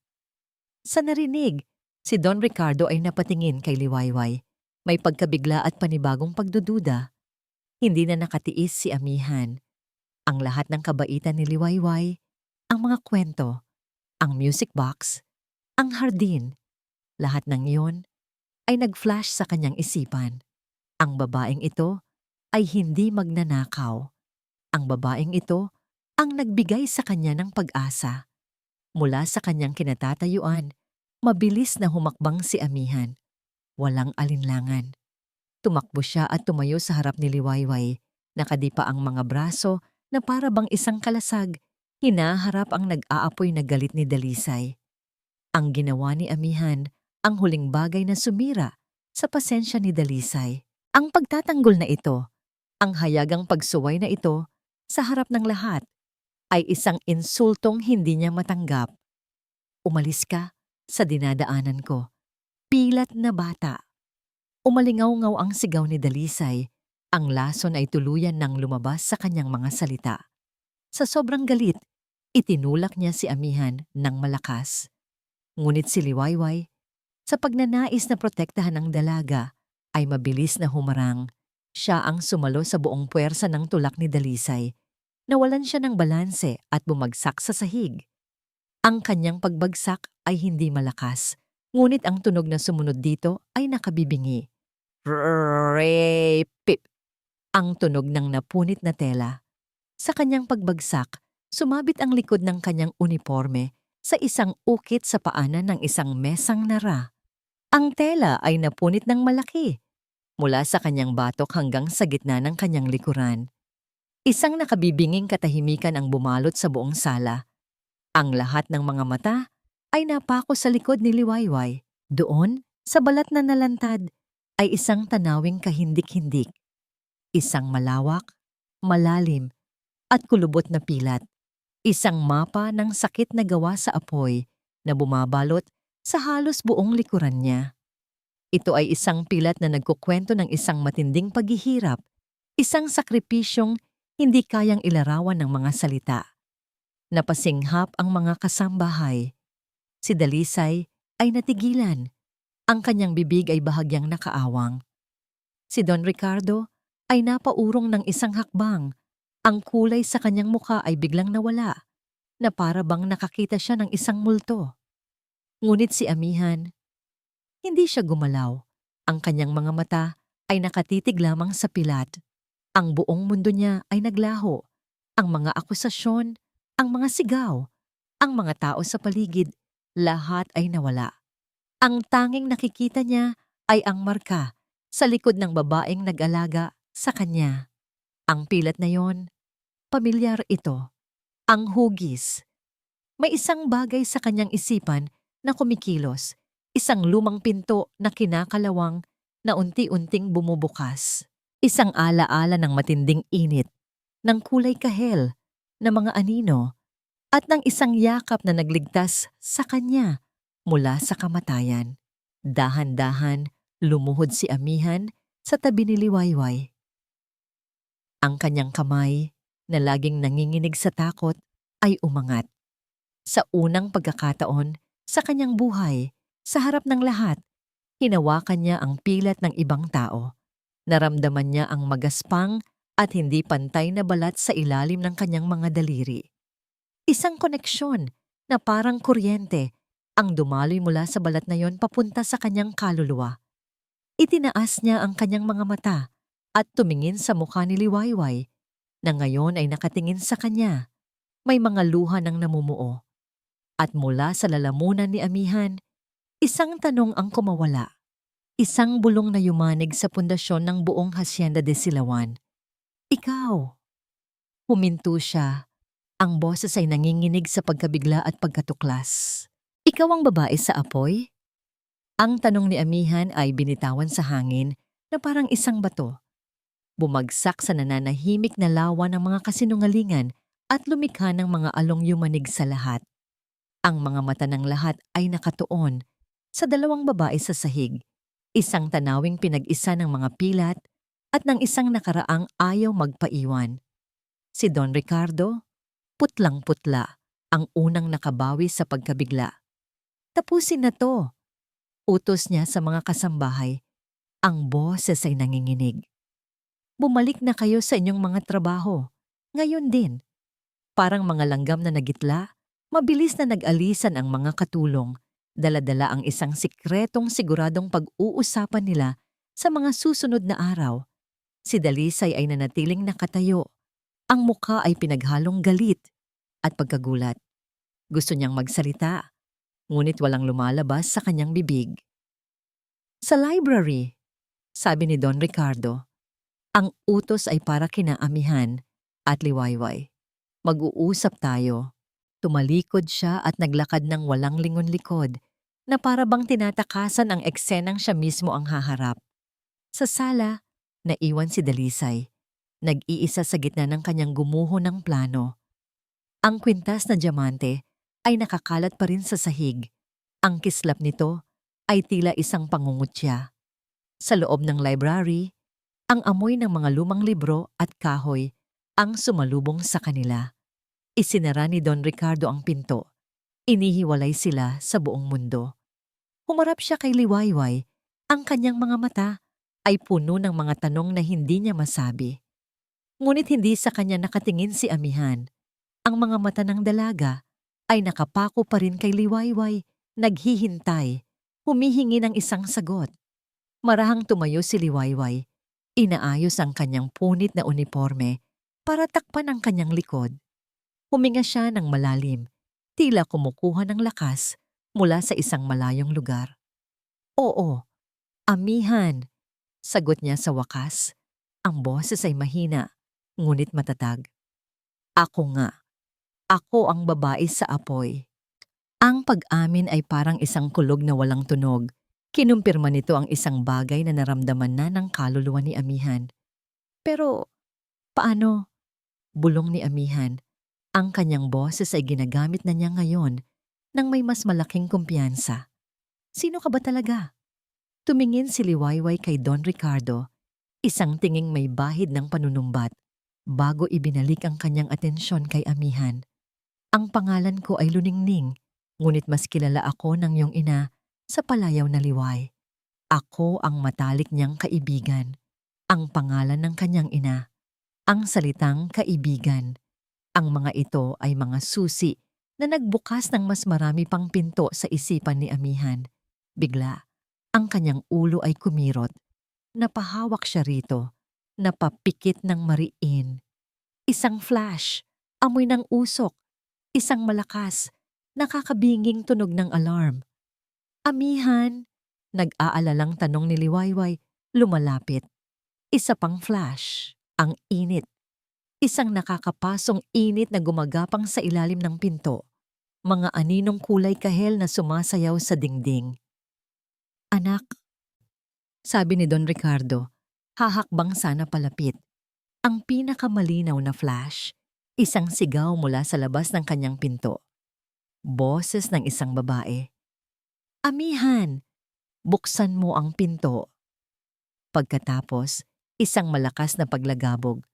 Sa narinig, si Don Ricardo ay napatingin kay Liwayway. May pagkabigla at panibagong pagdududa. Hindi na nakatiis si Amihan. Ang lahat ng kabaitan ni Liwayway, ang mga kwento, ang music box, ang hardin, lahat ng iyon ay nag-flash sa kanyang isipan. Ang babaeng ito ay hindi magnanakaw. Ang babaeng ito ang nagbigay sa kanya ng pag-asa. Mula sa kanyang kinatatayuan, mabilis na humakbang si Amihan. Walang alinlangan. Tumakbo siya at tumayo sa harap ni Liwayway. Nakadipa ang mga braso na para bang isang kalasag. Hinaharap ang nag-aapoy na galit ni Dalisay. Ang ginawa ni Amihan, ang huling bagay na sumira sa pasensya ni Dalisay. Ang pagtatanggol na ito, ang hayagang pagsuway na ito sa harap ng lahat, ay isang insultong hindi niya matanggap. Umalis ka sa dinadaanan ko. Pilat na bata. Umalingaw-ngaw ang sigaw ni Dalisay. Ang lason ay tuluyan nang lumabas sa kanyang mga salita. Sa sobrang galit, itinulak niya si Amihan ng malakas. Ngunit si Liwayway, sa pagnanais na protektahan ang dalaga, ay mabilis na humarang. Siya ang sumalo sa buong puwersa ng tulak ni Dalisay. Nawalan siya ng balanse at bumagsak sa sahig. Ang kanyang pagbagsak ay hindi malakas, ngunit ang tunog na sumunod dito ay nakabibingi. Pip! Ang tunog ng napunit na tela. Sa kanyang pagbagsak, sumabit ang likod ng kanyang uniforme sa isang ukit sa paanan ng isang mesang nara. Ang tela ay napunit ng malaki, mula sa kanyang batok hanggang sa gitna ng kanyang likuran. Isang nakabibinging katahimikan ang bumalot sa buong sala. Ang lahat ng mga mata ay napako sa likod ni Liwayway. Doon, Sa balat na nalantad ay isang tanawing kahindik-hindik, isang malawak, malalim, at kulubot na pilat. Isang mapa ng sakit na gawa sa apoy na bumabalot sa halos buong likuran niya. Ito ay isang pilat na nagkukwento ng isang matinding paghihirap, isang sakripisyong hindi kayang ilarawan ng mga salita. Napasinghap ang mga kasambahay. Si Dalisay ay natigilan. Ang kanyang bibig ay bahagyang nakaawang. Si Don Ricardo ay napaurong ng isang hakbang. Ang kulay sa kanyang mukha ay biglang nawala, na para bang nakakita siya ng isang multo. Ngunit si Amihan, hindi siya gumalaw. Ang kanyang mga mata ay nakatitig lamang sa pilat. Ang buong mundo niya ay naglaho. Ang mga akusasyon, ang mga sigaw, ang mga tao sa paligid, lahat ay nawala. Ang tanging nakikita niya ay ang marka sa likod ng babaeng nag-alaga sa kanya. Ang pilat na yon, pamilyar ito. Ang hugis. May isang bagay sa kanyang isipan na kumikilos. Isang lumang pinto na kinakalawang na unti-unting bumubukas. Isang alaala ng matinding init, ng kulay kahel, na mga anino, at ng isang yakap na nagligtas sa kanya mula sa kamatayan. Dahan-dahan lumuhod si Amihan sa tabi ni Liwayway. Ang kanyang kamay, na laging nanginginig sa takot, ay umangat. Sa unang pagkakataon sa kanyang buhay, sa harap ng lahat, hinawakan niya ang pilat ng ibang tao. Naramdaman niya ang magaspang at hindi pantay na balat sa ilalim ng kanyang mga daliri. Isang koneksyon na parang kuryente ang dumaloy mula sa balat na yon papunta sa kanyang kaluluwa. Itinaas niya ang kanyang mga mata at tumingin sa mukha ni Liwayway na ngayon ay nakatingin sa kanya. May mga luha ng namumuo. At mula sa lalamunan ni Amihan, isang tanong ang kumawala. Isang bulong na yumanig sa pundasyon ng buong Hacienda de Silawan. Ikaw! Huminto siya. Ang boses ay nanginginig sa pagkabigla at pagkatuklas. Ikaw ang babae sa apoy? Ang tanong ni Amihan ay binitawan sa hangin na parang isang bato. Bumagsak sa nananahimik na lawa ng mga kasinungalingan at lumikha ng mga along yumanig sa lahat. Ang mga mata ng lahat ay nakatuon sa dalawang babae sa sahig, isang tanawing pinag-isa ng mga pilat at ng isang nakaraang ayaw magpaiwan. Si Don Ricardo, putlang-putla, ang unang nakabawi sa pagkabigla. Tapusin na to, utos niya sa mga kasambahay. Ang boses ay nanginginig. Bumalik na kayo sa inyong mga trabaho. Ngayon din. Parang mga langgam na nagitla, mabilis na nag-alisan ang mga katulong. Dala-dala ang isang sikretong siguradong pag-uusapan nila sa mga susunod na araw. Si Dalisay ay nanatiling nakatayo. Ang mukha ay pinaghalong galit at pagkagulat. Gusto niyang magsalita, ngunit walang lumalabas sa kanyang bibig. Sa library, sabi ni Don Ricardo, ang utos ay para kina Amihan at Liwayway. Mag-uusap tayo. Tumalikod siya at naglakad ng walang lingon-likod na para bang tinatakasan ang eksenang siya mismo ang haharap. Sa sala, naiwan si Dalisay. Nag-iisa sa gitna ng kanyang gumuho ng plano. Ang kwintas na diamante ay nakakalat pa rin sa sahig. Ang kislap nito ay tila isang pangungutya. Sa loob ng library, ang amoy ng mga lumang libro at kahoy ang sumalubong sa kanila. Isinara ni Don Ricardo ang pinto. Inihiwalay sila sa buong mundo. Humarap siya kay Liwayway. Ang kanyang mga mata ay puno ng mga tanong na hindi niya masabi. Ngunit hindi sa kanya nakatingin si Amihan. Ang mga mata ng dalaga ay nakapako pa rin kay Liwayway, naghihintay, humihingi ng isang sagot. Marahang tumayo si Liwayway. Inaayos ang kanyang punit na uniforme para takpan ang kanyang likod. Huminga siya ng malalim, tila kumukuha ng lakas mula sa isang malayong lugar. Oo, Amihan, sagot niya sa wakas. Ang boses ay mahina, ngunit matatag. Ako nga. Ako ang babae sa apoy. Ang pag-amin ay parang isang kulog na walang tunog. Kinumpirma nito ang isang bagay na naramdaman na ng kaluluwa ni Amihan. Pero paano? Bulong ni Amihan. Ang kanyang boses ay ginagamit na niya ngayon nang may mas malaking kumpiyansa. Sino ka ba talaga? Tumingin si Liwayway kay Don Ricardo, isang tinging may bahid ng panunumbat, bago ibinalik ang kanyang atensyon kay Amihan. Ang pangalan ko ay Luningning, ngunit mas kilala ako ng iyong ina sa palayaw na Liway. Ako ang matalik niyang kaibigan. Ang pangalan ng kanyang ina, ang salitang kaibigan. Ang mga ito ay mga susi na nagbukas ng mas marami pang pinto sa isipan ni Amihan. Bigla, ang kanyang ulo ay kumirot. Napahawak siya rito. Napapikit ng mariin. Isang flash, amoy ng usok, isang malakas, nakakabinging tunog ng alarm. Amihan, nag-aalalang tanong ni Liwayway, lumalapit. Isa pang flash, ang init. Isang nakakapasong init na gumagapang sa ilalim ng pinto. Mga aninong kulay kahel na sumasayaw sa dingding. Anak, sabi ni Don Ricardo, hahakbang sana palapit. Ang pinakamalinaw na flash, isang sigaw mula sa labas ng kanyang pinto. Boses ng isang babae. Amihan, buksan mo ang pinto. Pagkatapos, isang malakas na paglagabog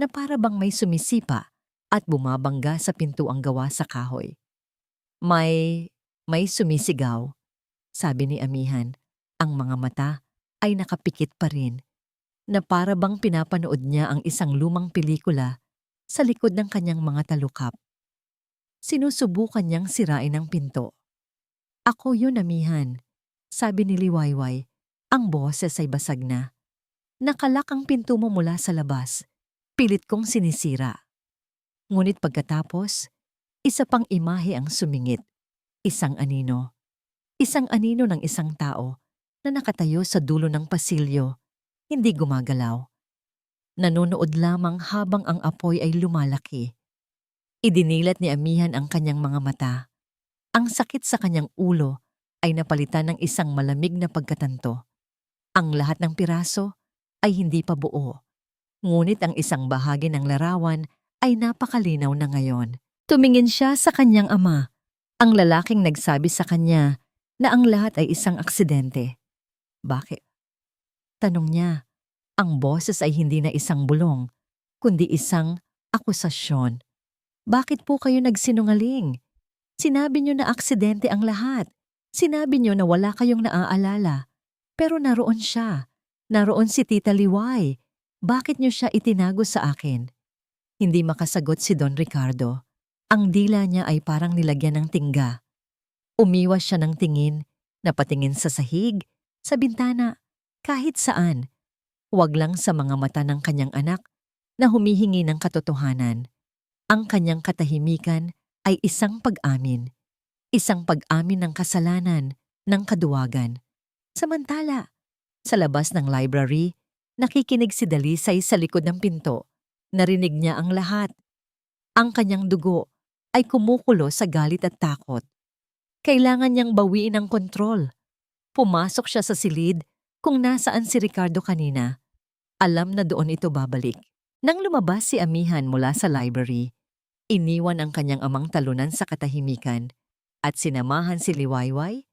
na para bang may sumisipa at bumabangga sa pintuang gawa sa kahoy. May sumisigaw, sabi ni Amihan. Ang mga mata ay nakapikit pa rin, na para bang pinapanood niya ang isang lumang pelikula sa likod ng kanyang mga talukap. Sinusubukan niyang sirain ang pinto. Ako yun, Amihan, sabi ni Liwayway. Ang boses ay basag na. Nakalak ang pinto mo mula sa labas. Pilit kong sinisira. Ngunit pagkatapos, isa pang imahe ang sumingit. Isang anino. Isang anino ng isang tao na nakatayo sa dulo ng pasilyo, hindi gumagalaw. Nanonood lamang habang ang apoy ay lumalaki. Idinilat ni Amihan ang kanyang mga mata. Ang sakit sa kanyang ulo ay napalitan ng isang malamig na pagkatanto. Ang lahat ng piraso ay hindi pa buo. Ngunit ang isang bahagi ng larawan ay napakalinaw na ngayon. Tumingin siya sa kanyang ama, ang lalaking nagsabi sa kanya na ang lahat ay isang aksidente. Bakit? Tanong niya. Ang boses ay hindi na isang bulong, kundi isang akusasyon. Bakit po kayo nagsinungaling? Sinabi niyo na aksidente ang lahat. Sinabi niyo na wala kayong naaalala. Pero naroon siya. Naroon si Tita Liway. Bakit niyo siya itinago sa akin? Hindi makasagot si Don Ricardo. Ang dila niya ay parang nilagyan ng tingga. Umiwas siya ng tingin, napatingin sa sahig, sa bintana, kahit saan. Huwag lang sa mga mata ng kanyang anak na humihingi ng katotohanan. Ang kanyang katahimikan ay isang pag-amin. Isang pag-amin ng kasalanan, ng kaduwagan. Samantala, sa labas ng library, nakikinig si Dalisay sa likod ng pinto. Narinig niya ang lahat. Ang kanyang dugo ay kumukulo sa galit at takot. Kailangan niyang bawiin ang kontrol. Pumasok siya sa silid kung nasaan si Ricardo kanina. Alam na doon ito babalik. Nang lumabas si Amihan mula sa library, iniwan ang kanyang amang talunan sa katahimikan at sinamahan si Liwayway.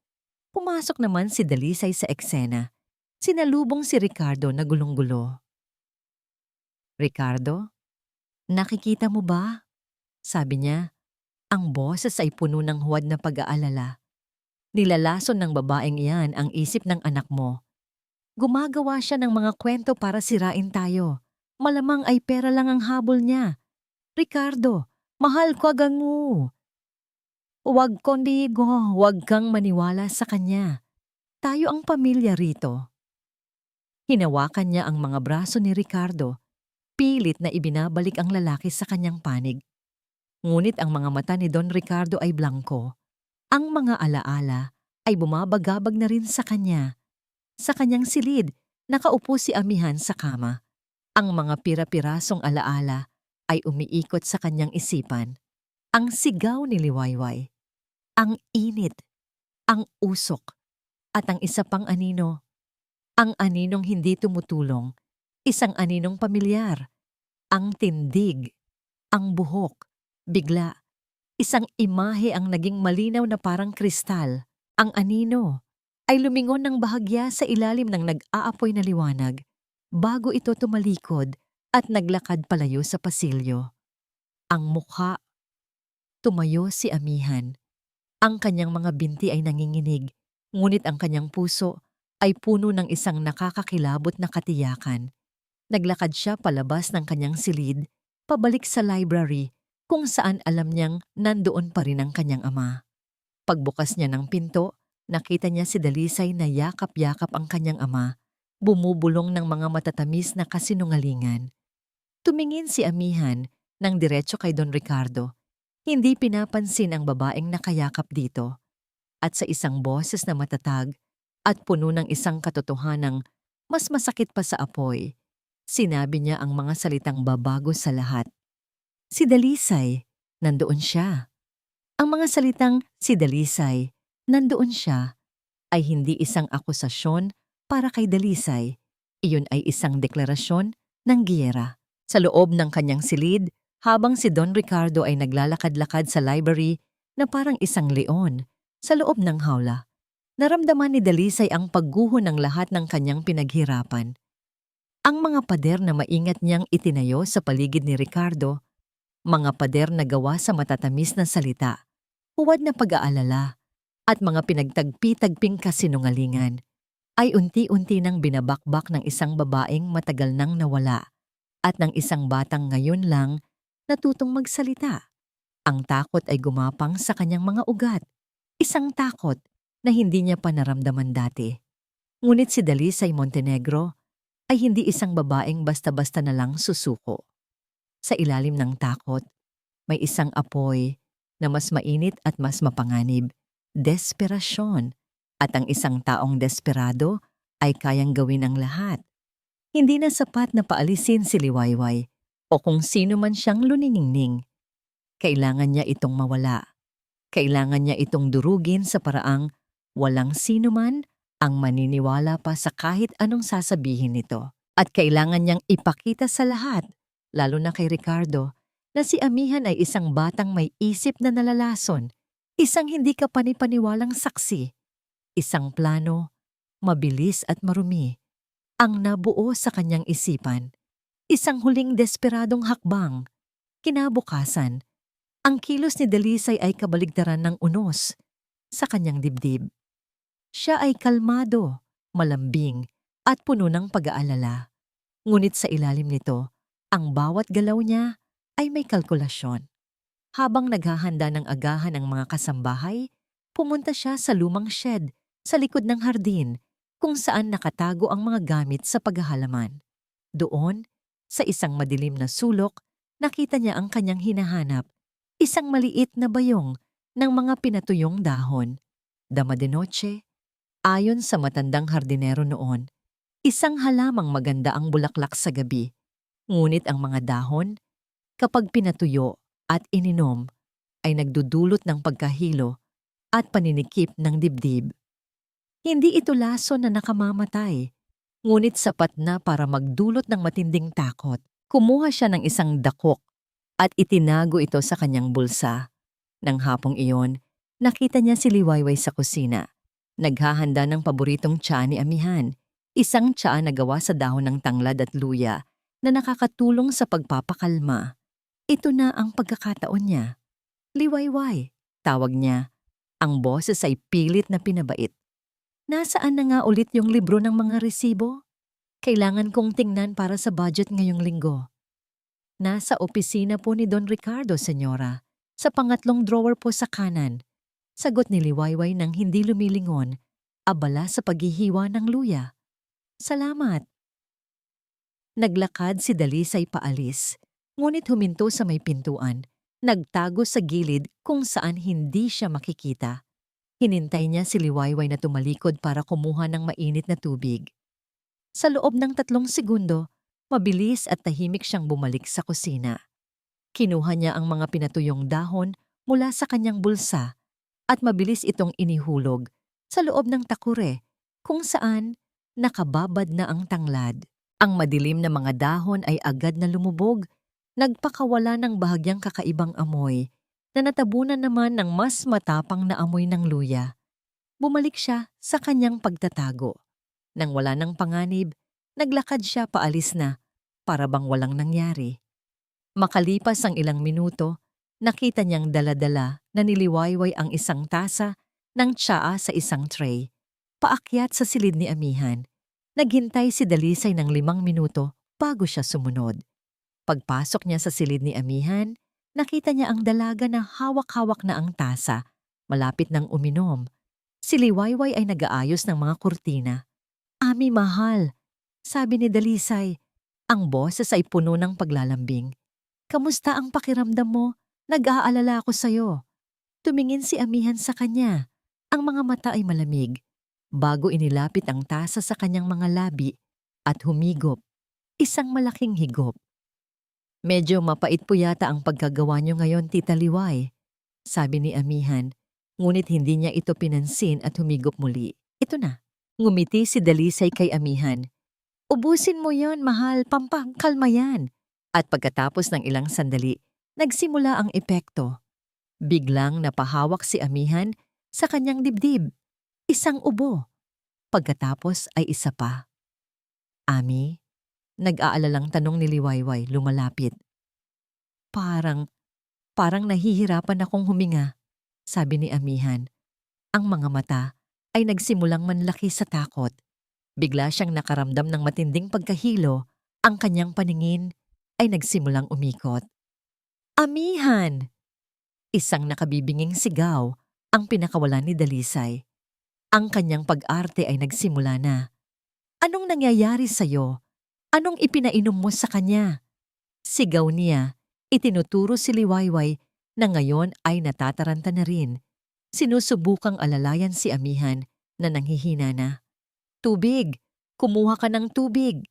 Pumasok naman si Dalisay sa eksena. Sinalubong si Ricardo na gulong-gulo. Ricardo, nakikita mo ba? Sabi niya. Ang boses ay puno ng huwad na pag-aalala. Nilalason ng babaeng iyan ang isip ng anak mo. Gumagawa siya ng mga kwento para sirain tayo. Malamang ay pera lang ang habol niya. Ricardo, mahal ko agang mo. Huwag kondigo, huwag kang maniwala sa kanya. Tayo ang pamilya rito. Hinawakan niya ang mga braso ni Ricardo. Pilit na ibinabalik ang lalaki sa kanyang panig. Ngunit ang mga mata ni Don Ricardo ay blanko. Ang mga alaala ay bumabagabag na rin sa kanya. Sa kanyang silid, nakaupo si Amihan sa kama. Ang mga pira-pirasong alaala ay umiikot sa kanyang isipan. Ang sigaw ni Liwayway. Ang init. Ang usok. At ang isa pang anino, ang aninong hindi tumutulong, isang aninong pamilyar, ang tindig, ang buhok, bigla, isang imahe ang naging malinaw na parang kristal. Ang anino ay lumingon ng bahagya sa ilalim ng nag-aapoy na liwanag bago ito tumalikod at naglakad palayo sa pasilyo. Ang mukha, tumayo si Amihan. Ang kanyang mga binti ay nanginginig, ngunit ang kanyang puso ay puno ng isang nakakakilabot na katiyakan. Naglakad siya palabas ng kanyang silid, pabalik sa library, kung saan alam niyang nandoon pa rin ang kanyang ama. Pagbukas niya ng pinto, nakita niya si Dalisay na yakap-yakap ang kanyang ama, bumubulong ng mga matatamis na kasinungalingan. Tumingin si Amihan ng diretso kay Don Ricardo. Hindi pinapansin ang babaeng nakayakap dito. At sa isang boses na matatag at puno ng isang katotohanang mas masakit pa sa apoy, sinabi niya ang mga salitang babago sa lahat. Si Dalisay, nandoon siya. Ang mga salitang si Dalisay, nandoon siya, ay hindi isang akusasyon para kay Dalisay. Iyon ay isang deklarasyon ng giyera. Sa loob ng kanyang silid, habang si Don Ricardo ay naglalakad-lakad sa library na parang isang leon sa loob ng hawla, naramdaman ni Dalisay ang pagguho ng lahat ng kanyang pinaghirapan. Ang mga pader na maingat niyang itinayo sa paligid ni Ricardo, mga pader na gawa sa matatamis na salita, huwad na pag-aalala, at mga pinagtagpi-tagping kasinungalingan, ay unti-unti nang binabakbak ng isang babaeng matagal nang nawala at ng isang batang ngayon lang natutong magsalita. Ang takot ay gumapang sa kanyang mga ugat, isang takot na hindi niya pa naramdaman dati. Ngunit si Dalisay Montenegro ay hindi isang babaeng basta-basta na lang susuko. Sa ilalim ng takot, may isang apoy na mas mainit at mas mapanganib, desperasyon. At ang isang taong desperado ay kayang gawin ang lahat. Hindi na sapat na paalisin si Liwayway o kung sino man siyang luningning. Kailangan niya itong mawala. Kailangan niya itong durugin sa paraang walang sino man ang maniniwala pa sa kahit anong sasabihin nito. At kailangan niyang ipakita sa lahat, lalo na kay Ricardo, na si Amihan ay isang batang may isip na nalalason, isang hindi ka panipaniwalang saksi, isang plano, mabilis at marumi, ang nabuo sa kanyang isipan, isang huling desperadong hakbang. Kinabukasan, ang kilos ni Dalisay ay kabaligtaran ng unos sa kanyang dibdib. Siya ay kalmado, malambing, at puno ng pag-aalala. Ngunit sa ilalim nito, ang bawat galaw niya ay may kalkulasyon. Habang naghahanda ng agahan ang mga kasambahay, pumunta siya sa lumang shed sa likod ng hardin kung saan nakatago ang mga gamit sa paghahalaman. Doon, sa isang madilim na sulok, nakita niya ang kanyang hinahanap, isang maliit na bayong ng mga pinatuyong dahon. Dama de noche, ayon sa matandang hardinero noon, isang halamang maganda ang bulaklak sa gabi. Ngunit ang mga dahon, kapag pinatuyo at ininom, ay nagdudulot ng pagkahilo at paninikip ng dibdib. Hindi ito laso na nakamamatay, ngunit sapat na para magdulot ng matinding takot. Kumuha siya ng isang dakok at itinago ito sa kanyang bulsa. Nang hapong iyon, nakita niya si Liwayway sa kusina. Naghahanda ng paboritong tsaa ni Amihan, isang tsaa na gawa sa dahon ng tanglad at luya na nakakatulong sa pagpapakalma. Ito na ang pagkakataon niya. Liwayway, tawag niya. Ang boses ay pilit na pinabait. Nasaan na nga ulit yung libro ng mga resibo? Kailangan kong tingnan para sa budget ngayong linggo. Nasa opisina po ni Don Ricardo, senyora. Sa pangatlong drawer po sa kanan. Sagot ni Liwayway nang hindi lumilingon, abala sa paghihiwa ng luya. Salamat. Naglakad si Dalisay paalis, ngunit huminto sa may pintuan. Nagtago sa gilid kung saan hindi siya makikita. Hinintay niya si Liwayway na tumalikod para kumuha ng mainit na tubig. Sa loob ng 3 segundo, mabilis at tahimik siyang bumalik sa kusina. Kinuha niya ang mga pinatuyong dahon mula sa kanyang bulsa at mabilis itong inihulog sa loob ng takure, kung saan nakababad na ang tanglad. Ang madilim na mga dahon ay agad na lumubog, nagpakawala ng bahagyang kakaibang amoy na natabunan naman ng mas matapang na amoy ng luya. Bumalik siya sa kanyang pagtatago. Nang wala ng panganib, naglakad siya paalis na, para bang walang nangyari. Makalipas ang ilang minuto, nakita niyang dala-dala na niliwayway ang isang tasa ng tsaa sa isang tray. Paakyat sa silid ni Amihan. Naghintay si Dalisay ng 5 minuto bago siya sumunod. Pagpasok niya sa silid ni Amihan, nakita niya ang dalaga na hawak-hawak na ang tasa, malapit ng uminom. Si Liwayway ay nag-aayos ng mga kurtina. "Ami, mahal," sabi ni Dalisay. Ang boses ay puno ng paglalambing. "Kamusta ang pakiramdam mo? Nag-aalala ako sa'yo." Tumingin si Amihan sa kanya. Ang mga mata ay malamig, bago inilapit ang tasa sa kanyang mga labi at humigop. Isang malaking higop. "Medyo mapait po yata ang pagkagawa niyo ngayon, Tita Liway," sabi ni Amihan, ngunit hindi niya ito pinansin at humigop muli. "Ito na." Ngumiti si Dalisay kay Amihan. "Ubusin mo yon, mahal, pampangkalma yan." At pagkatapos ng ilang sandali, nagsimula ang epekto. Biglang napahawak si Amihan sa kanyang dibdib. Isang ubo. Pagkatapos ay isa pa. "Ami?" Nag-aalalang tanong ni Liwayway, lumalapit. Parang nahihirapan akong huminga," sabi ni Amihan. Ang mga mata ay nagsimulang manlaki sa takot. Bigla siyang nakaramdam ng matinding pagkahilo. Ang kanyang paningin ay nagsimulang umikot. "Amihan!" Isang nakabibinging sigaw ang pinakawalan ni Dalisay. Ang kanyang pag-arte ay nagsimula na. "Anong nangyayari sa'yo? Anong ipinainom mo sa kanya?" Sigaw niya. Itinuturo si Liwayway na ngayon ay natataranta na rin. Sinusubukang alalayan si Amihan na nanghihina na. "Tubig! Kumuha ka ng tubig!"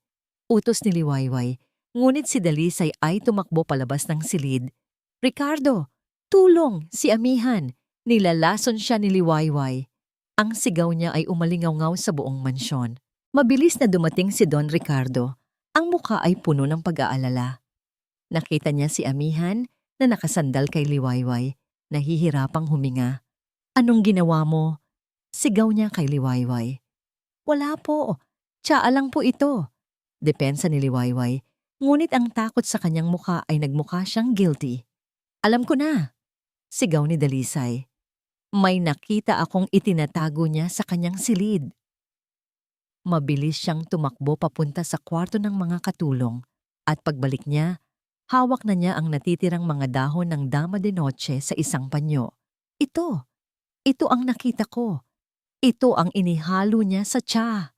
Utos ni Liwayway, ngunit si Dalisay ay tumakbo palabas ng silid. "Ricardo! Tulong! Si Amihan!" Nilalason siya ni Liwayway. Ang sigaw niya ay umalingaw-ngaw sa buong mansyon. Mabilis na dumating si Don Ricardo. Ang muka ay puno ng pag-aalala. Nakita niya si Amihan na nakasandal kay Liwayway, nahihirapang huminga. "Anong ginawa mo?" Sigaw niya kay Liwayway. "Wala po. Tsaa lang po ito." Depensa ni Liwayway, ngunit ang takot sa kanyang muka ay nagmukha siyang guilty. "Alam ko na." Sigaw ni Dalisay. May nakita akong itinatago niya sa kanyang silid. Mabilis siyang tumakbo papunta sa kwarto ng mga katulong at pagbalik niya, hawak na niya ang natitirang mga dahon ng dama de noche sa isang panyo. Ito ang nakita ko. Ito ang inihalo niya sa tsa."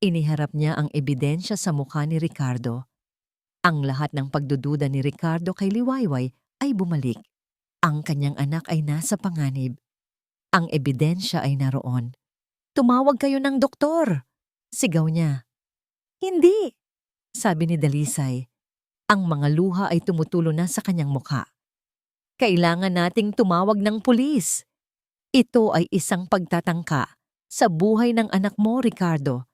Iniharap niya ang ebidensya sa mukha ni Ricardo. Ang lahat ng pagdududa ni Ricardo kay Liwayway ay bumalik. Ang kanyang anak ay nasa panganib. Ang ebidensya ay naroon. "Tumawag kayo ng doktor!" Sigaw niya. "Hindi!" sabi ni Dalisay. Ang mga luha ay tumutulo na sa kanyang mukha. "Kailangan nating tumawag ng pulis. Ito ay isang pagtatangka sa buhay ng anak mo, Ricardo.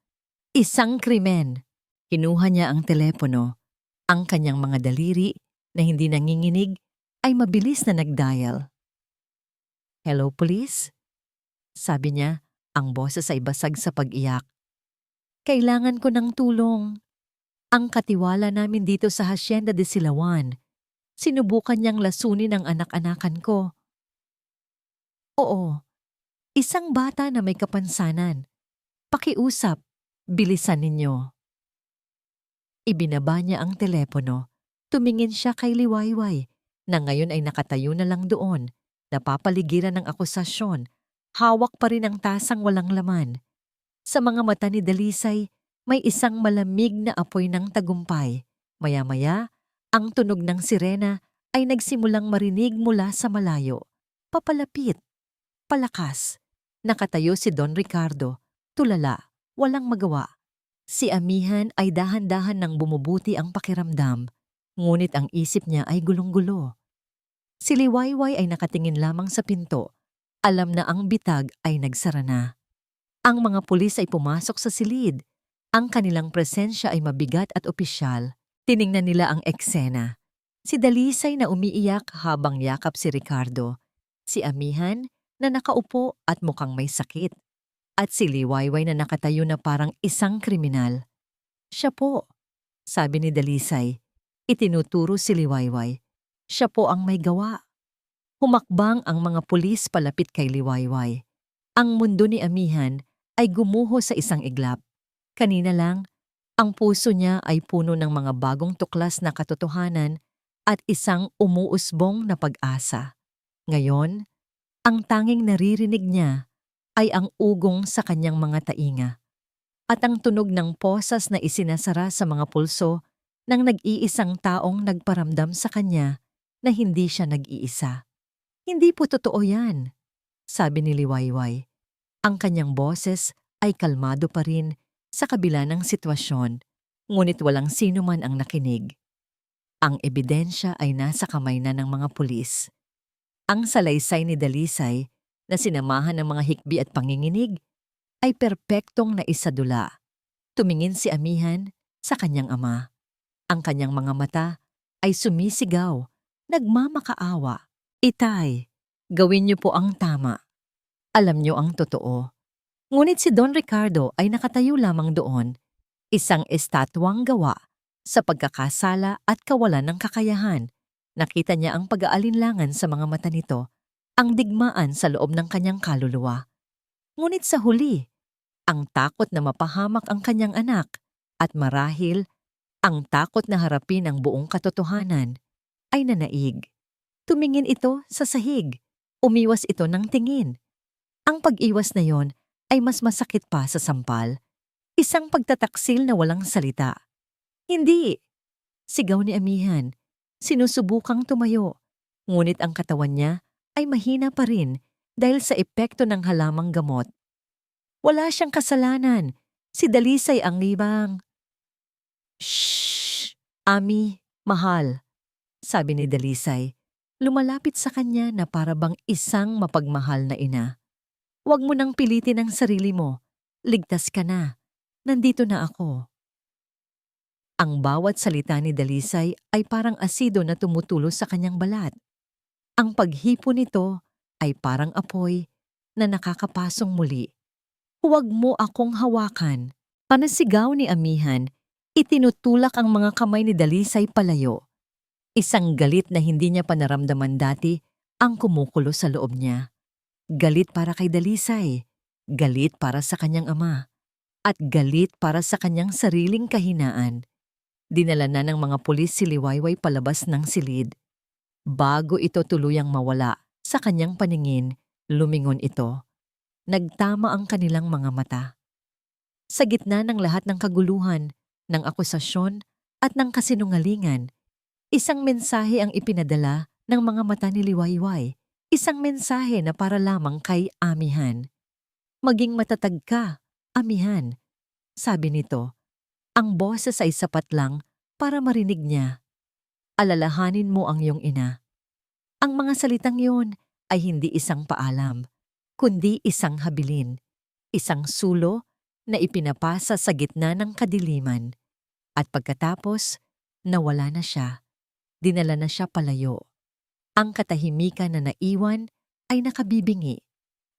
Isang krimen." Kinuha niya ang telepono. Ang kanyang mga daliri na hindi nanginginig ay mabilis na nag-dial. "Hello, police?" sabi niya, ang boses ay basag sa pag-iyak. "Kailangan ko ng tulong. Ang katiwala namin dito sa Hacienda de Silawan. Sinubukan niyang lasunin ang anak-anakan ko." "Oo, isang bata na may kapansanan. Pakiusap, bilisan ninyo." Ibinaba niya ang telepono. Tumingin siya kay Liwayway, na ngayon ay nakatayo na lang doon, napapaligiran ng akusasyon. Hawak pa rin ang tasang walang laman. Sa mga mata ni Dalisay, may isang malamig na apoy ng tagumpay. Maya-maya, ang tunog ng sirena ay nagsimulang marinig mula sa malayo. Papalapit, palakas. Nakatayo si Don Ricardo, tulala, walang magawa. Si Amihan ay dahan-dahan nang bumubuti ang pakiramdam, ngunit ang isip niya ay gulong-gulo. Si Liwayway ay nakatingin lamang sa pinto. Alam na ang bitag ay nagsara na. Ang mga pulis ay pumasok sa silid. Ang kanilang presensya ay mabigat at opisyal. Tiningnan nila ang eksena. Si Dalisay na umiiyak habang yakap si Ricardo. Si Amihan na nakaupo at mukhang may sakit. At si Liwayway na nakatayo na parang isang kriminal. Siya po, sabi ni Dalisay. Itinuturo si Liwayway. Siya po ang may gawa. Humakbang ang mga pulis palapit kay Liwayway. Ang mundo ni Amihan ay gumuho sa isang iglap. Kanina lang, ang puso niya ay puno ng mga bagong tuklas na katotohanan at isang umuusbong na pag-asa. Ngayon, ang tanging naririnig niya ay ang ugong sa kanyang mga tainga at ang tunog ng posas na isinasara sa mga pulso ng nag-iisang taong nagparamdam sa kanya na hindi siya nag-iisa. Hindi po totoo yan, sabi ni Liwayway. Ang kanyang boses ay kalmado pa rin sa kabila ng sitwasyon, ngunit walang sino man ang nakinig. Ang ebidensya ay nasa kamay na ng mga pulis. Ang salaysay ni Dalisay na sinamahan ng mga hikbi at panginginig ay perpektong naisadula. Tumingin si Amihan sa kanyang ama. Ang kanyang mga mata ay sumisigaw, nagmamakaawa. Itay, gawin niyo po ang tama. Alam niyo ang totoo. Ngunit si Don Ricardo ay nakatayo lamang doon, isang estatwang gawa sa pagkakasala at kawalan ng kakayahan. Nakita niya ang pag-aalinlangan sa mga mata nito, ang digmaan sa loob ng kanyang kaluluwa. Ngunit sa huli, ang takot na mapahamak ang kanyang anak at marahil ang takot na harapin ang buong katotohanan ay nanaig. Tumingin ito sa sahig, umiwas ito ng tingin. Ang pag-iwas na yon ay mas masakit pa sa sampal. Isang pagtataksil na walang salita. Hindi! Sigaw ni Amihan. Sinusubukang tumayo. Ngunit ang katawan niya ay mahina pa rin dahil sa epekto ng halamang gamot. Wala siyang kasalanan. Si Dalisay ang libang. Shhh! Ami, mahal, sabi ni Dalisay. Lumalapit sa kanya na para bang isang mapagmahal na ina. Huwag mo nang pilitin ang sarili mo. Ligtas ka na. Nandito na ako. Ang bawat salita ni Dalisay ay parang asido na tumutulo sa kanyang balat. Ang paghipo nito ay parang apoy na nakakapasong muli. Huwag mo akong hawakan. Panasigaw ni Amihan, itinutulak ang mga kamay ni Dalisay palayo. Isang galit na hindi niya panaramdaman dati ang kumukulo sa loob niya. Galit para kay Dalisay, galit para sa kanyang ama, at galit para sa kanyang sariling kahinaan. Dinala na ng mga pulis si Liwayway palabas ng silid. Bago ito tuluyang mawala sa kanyang paningin, lumingon ito. Nagtama ang kanilang mga mata. Sa gitna ng lahat ng kaguluhan, ng akusasyon at ng kasinungalingan, isang mensahe ang ipinadala ng mga mata ni Liwayway. Isang mensahe na para lamang kay Amihan. Maging matatag ka, Amihan, sabi nito. Ang boses ay sapat lang para marinig niya. Alalahanin mo ang iyong ina. Ang mga salitang yun ay hindi isang paalam, kundi isang habilin, isang sulo na ipinapasa sa gitna ng kadiliman. At pagkatapos, nawala na siya. Dinala na siya palayo. Ang katahimikan na naiwan ay nakabibingi.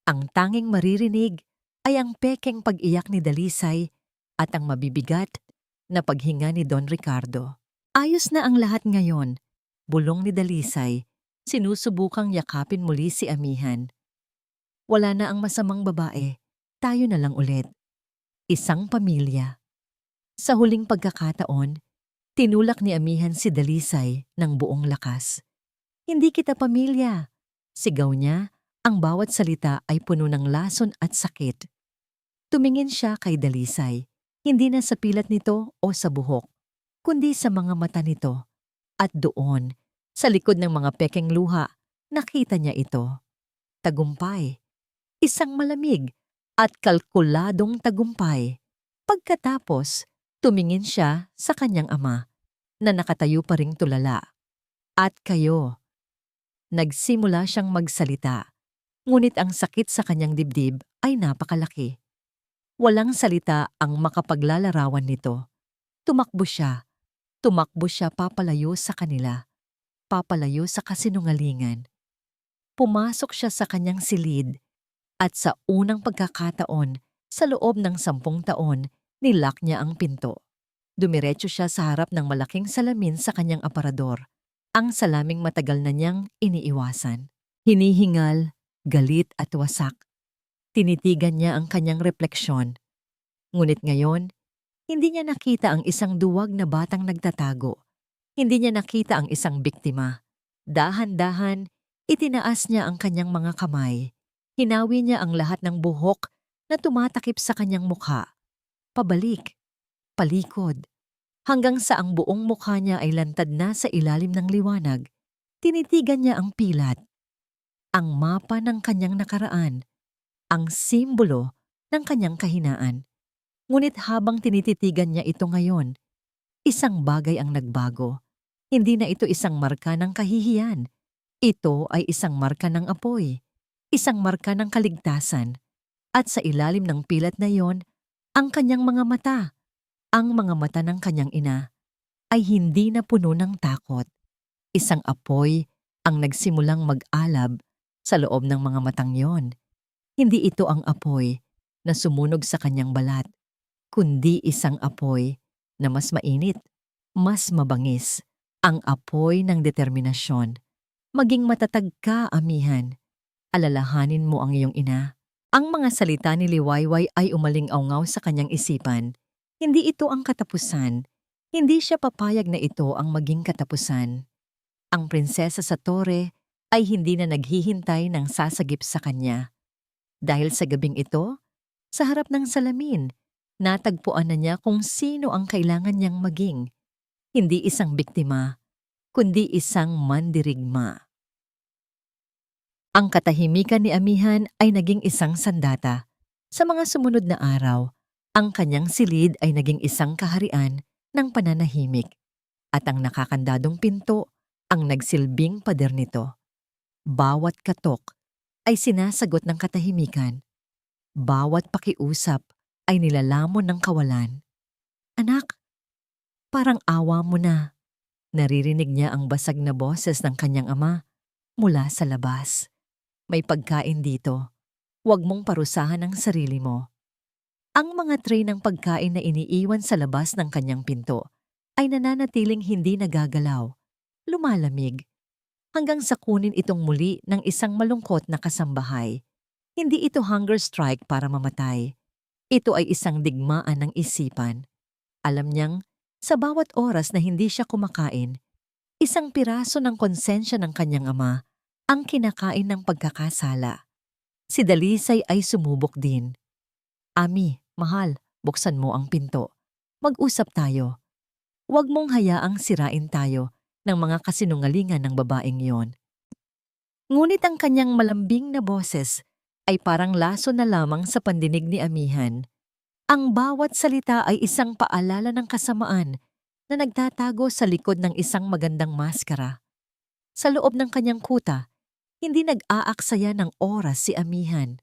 Ang tanging maririnig ay ang pekeng pag-iyak ni Dalisay at ang mabibigat na paghinga ni Don Ricardo. Ayos na ang lahat ngayon, bulong ni Dalisay, sinusubukang yakapin muli si Amihan. Wala na ang masamang babae, tayo na lang ulit. Isang pamilya. Sa huling pagkakataon, tinulak ni Amihan si Dalisay ng buong lakas. Hindi kita pamilya, sigaw niya, ang bawat salita ay puno ng lason at sakit. Tumingin siya kay Dalisay, hindi na sa pilat nito o sa buhok, kundi sa mga mata nito. At doon, sa likod ng mga pekeng luha, nakita niya ito. Tagumpay. Isang malamig at kalkuladong tagumpay. Pagkatapos, tumingin siya sa kanyang ama, na nakatayo pa ring tulala. At kayo. Nagsimula siyang magsalita, ngunit ang sakit sa kanyang dibdib ay napakalaki. Walang salita ang makapaglalarawan nito. Tumakbo siya. Tumakbo siya papalayo sa kanila. Papalayo sa kasinungalingan. Pumasok siya sa kanyang silid at sa unang pagkakataon, sa loob ng 10 taon, nilak niya ang pinto. Dumiretso siya sa harap ng malaking salamin sa kanyang aparador. Ang salaming matagal na niyang iniiwasan. Hinihingal, galit at wasak. Tinitigan niya ang kanyang refleksyon. Ngunit ngayon, hindi niya nakita ang isang duwag na batang nagtatago. Hindi niya nakita ang isang biktima. Dahan-dahan, itinaas niya ang kanyang mga kamay. Hinawi niya ang lahat ng buhok na tumatakip sa kanyang mukha. Pabalik, palikod, hanggang sa ang buong mukha niya ay lantad na sa ilalim ng liwanag. Tinitigan niya ang pilat, ang mapa ng kanyang nakaraan, ang simbolo ng kanyang kahinaan. Ngunit habang tinititigan niya ito ngayon, isang bagay ang nagbago. Hindi na ito isang marka ng kahihiyan. Ito ay isang marka ng apoy, isang marka ng kaligtasan. At sa ilalim ng pilat na iyon, ang kanyang mga mata, ang mga mata ng kanyang ina, ay hindi na puno ng takot. Isang apoy ang nagsimulang mag-alab sa loob ng mga matang yon. Hindi ito ang apoy na sumunog sa kanyang balat, kundi isang apoy na mas mainit, mas mabangis, ang apoy ng determinasyon. Maging matatag ka, amihan. Alalahanin mo ang iyong ina. Ang mga salita ni Liwayway ay umaling-aungaw sa kanyang isipan. Hindi ito ang katapusan. Hindi siya papayag na ito ang maging katapusan. Ang prinsesa sa tore ay hindi na naghihintay ng sasagip sa kanya. Dahil sa gabing ito, sa harap ng salamin, natagpuan na niya kung sino ang kailangan niyang maging. Hindi isang biktima, kundi isang mandirigma. Ang katahimikan ni amihan ay naging isang sandata. Sa mga sumunod na araw, ang kanyang silid ay naging isang kaharian ng pananahimik at ang nakakandadong pinto ang nagsilbing pader nito. Bawat katok ay sinasagot ng katahimikan. Bawat pakiusap ay nilalamon ng kawalan. Anak, parang awa mo na. Naririnig niya ang basag na boses ng kanyang ama mula sa labas. May pagkain dito. Huwag mong parusahan ang sarili mo. Ang mga tray ng pagkain na iniiwan sa labas ng kanyang pinto ay nananatiling hindi nagagalaw, lumalamig, hanggang sa kunin itong muli ng isang malungkot na kasambahay. Hindi ito hunger strike para mamatay. Ito ay isang digmaan ng isipan. Alam niyang, sa bawat oras na hindi siya kumakain, isang piraso ng konsensya ng kanyang ama ang kinakain ng pagkakasala. Si Dalisay ay sumubok din. Ami, mahal, buksan mo ang pinto. Mag-usap tayo. Huwag mong hayaang sirain tayo ng mga kasinungalingan ng babaeng yon. Ngunit ang kanyang malambing na boses ay parang laso na lamang sa pandinig ni amihan. Ang bawat salita ay isang paalala ng kasamaan na nagtatago sa likod ng isang magandang maskara. Sa loob ng kanyang kuta, hindi nag-aaksaya ng oras si amihan.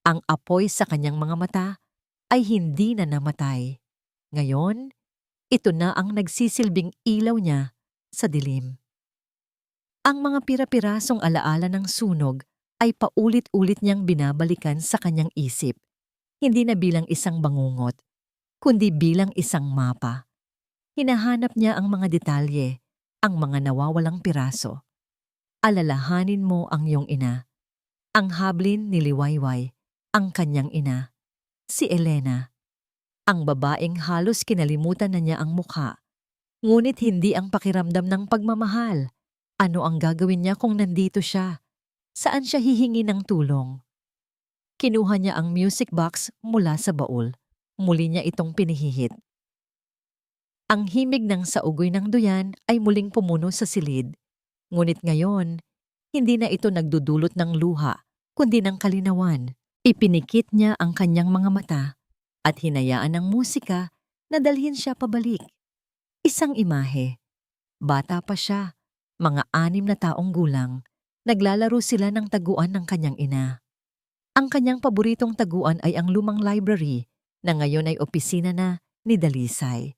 Ang apoy sa kanyang mga mata ay hindi na namatay. Ngayon, ito na ang nagsisilbing ilaw niya sa dilim. Ang mga pira-pirasong alaala ng sunog ay paulit-ulit niyang binabalikan sa kanyang isip. Hindi na bilang isang bangungot, kundi bilang isang mapa. Hinahanap niya ang mga detalye, ang mga nawawalang piraso. Alalahanin mo ang iyong ina. Ang hablin ni Liwayway, ang kanyang ina, si Elena. Ang babaeng halos kinalimutan na niya ang mukha. Ngunit hindi ang pakiramdam ng pagmamahal. Ano ang gagawin niya kung nandito siya? Saan siya hihingi ng tulong? Kinuha niya ang music box mula sa baul. Muli niya itong pinihihit. Ang himig ng saugoy ng duyan ay muling pumuno sa silid. Ngunit ngayon, hindi na ito nagdudulot ng luha, kundi ng kalinawan. Ipinikit niya ang kanyang mga mata at hinayaan ng musika na dalhin siya pabalik. Isang imahe. Bata pa siya, mga 6 na taong gulang. Naglalaro sila ng taguan ng kanyang ina. Ang kanyang paboritong taguan ay ang lumang library na ngayon ay opisina na ni Dalisay.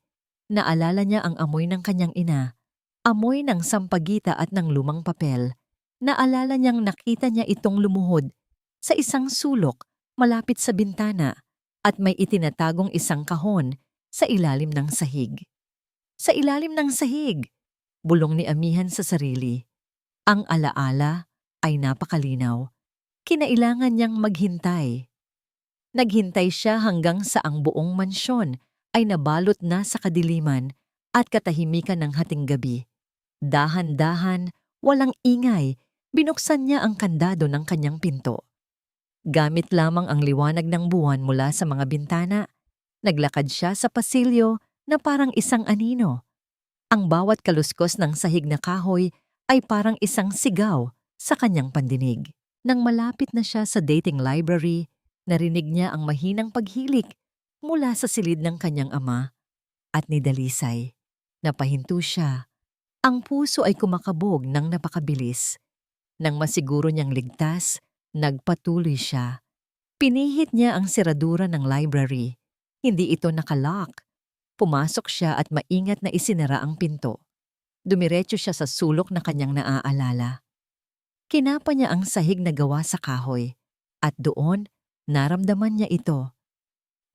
Naalala niya ang amoy ng kanyang ina, amoy ng sampagita at ng lumang papel. Naalala niyang nakita niya itong lumuhod sa isang sulok malapit sa bintana at may itinatagong isang kahon sa ilalim ng sahig. Sa ilalim ng sahig, bulong ni Amihan sa sarili. Ang alaala ay napakalinaw. Kinailangan niyang maghintay. Naghintay siya hanggang sa ang buong mansyon ay nabalot na sa kadiliman at katahimikan ng hating gabi. Dahan-dahan, walang ingay, binuksan niya ang kandado ng kanyang pinto. Gamit lamang ang liwanag ng buwan mula sa mga bintana, naglakad siya sa pasilyo na parang isang anino. Ang bawat kaluskos ng sahig na kahoy ay parang isang sigaw sa kanyang pandinig. Nang malapit na siya sa dating library, narinig niya ang mahinang paghilik mula sa silid ng kanyang ama at ni Dalisay. Napahinto siya. Ang puso ay kumakabog ng napakabilis. Nang masiguro niyang ligtas, nagpatuloy siya. Pinihit niya ang seradura ng library. Hindi ito nakalock. Pumasok siya at maingat na isinara ang pinto. Dumiretso siya sa sulok na kanyang naaalala. Kinapa niya ang sahig na gawa sa kahoy at doon naramdaman niya ito.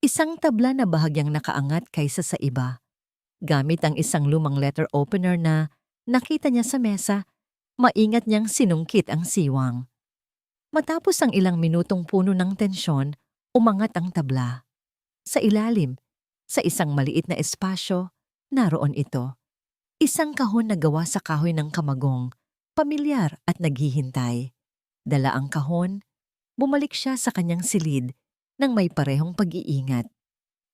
Isang tabla na bahagyang nakaangat kaysa sa iba. Gamit ang isang lumang letter opener na nakita niya sa mesa, maingat niyang sinungkit ang siwang. Matapos ang ilang minutong puno ng tensyon, umangat ang tabla. Sa ilalim, sa isang maliit na espasyo, naroon ito. Isang kahon na gawa sa kahoy ng kamagong, pamilyar at naghihintay. Dala ang kahon, bumalik siya sa kanyang silid nang may parehong pag-iingat.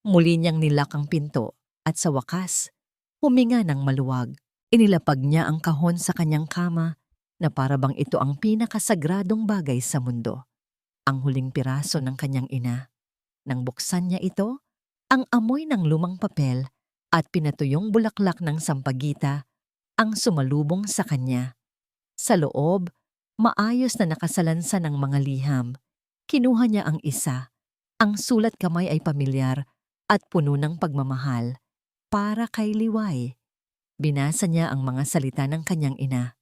Muli niyang nilak ang pinto at sa wakas, huminga ng maluwag. Inilapag niya ang kahon sa kanyang kama na para bang ito ang pinakasagradong bagay sa mundo. Ang huling piraso ng kanyang ina. Nang buksan niya ito, ang amoy ng lumang papel at pinatuyong bulaklak ng sampagita ang sumalubong sa kanya. Sa loob, maayos na nakasalansa ng mga liham. Kinuha niya ang isa. Ang sulat kamay ay pamilyar at puno ng pagmamahal. Para kay Liway. Binasa niya ang mga salita ng kanyang ina.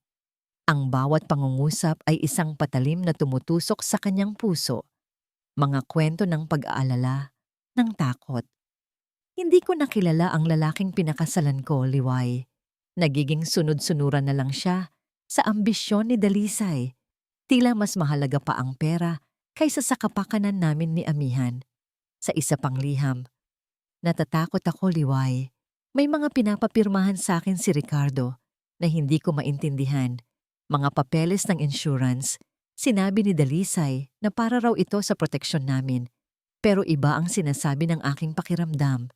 Ang bawat pangungusap ay isang patalim na tumutusok sa kanyang puso. Mga kwento ng pag-aalala, ng takot. Hindi ko nakilala ang lalaking pinakasalan ko, Liway. Nagiging sunod-sunuran na lang siya sa ambisyon ni Dalisay. Tila mas mahalaga pa ang pera kaysa sa kapakanan namin ni Amihan. Sa isa pang liham, natatakot ako, Liway. May mga pinapapirmahan sa akin si Ricardo na hindi ko maintindihan. Mga papeles ng insurance, sinabi ni Dalisay na para raw ito sa proteksyon namin. Pero iba ang sinasabi ng aking pakiramdam.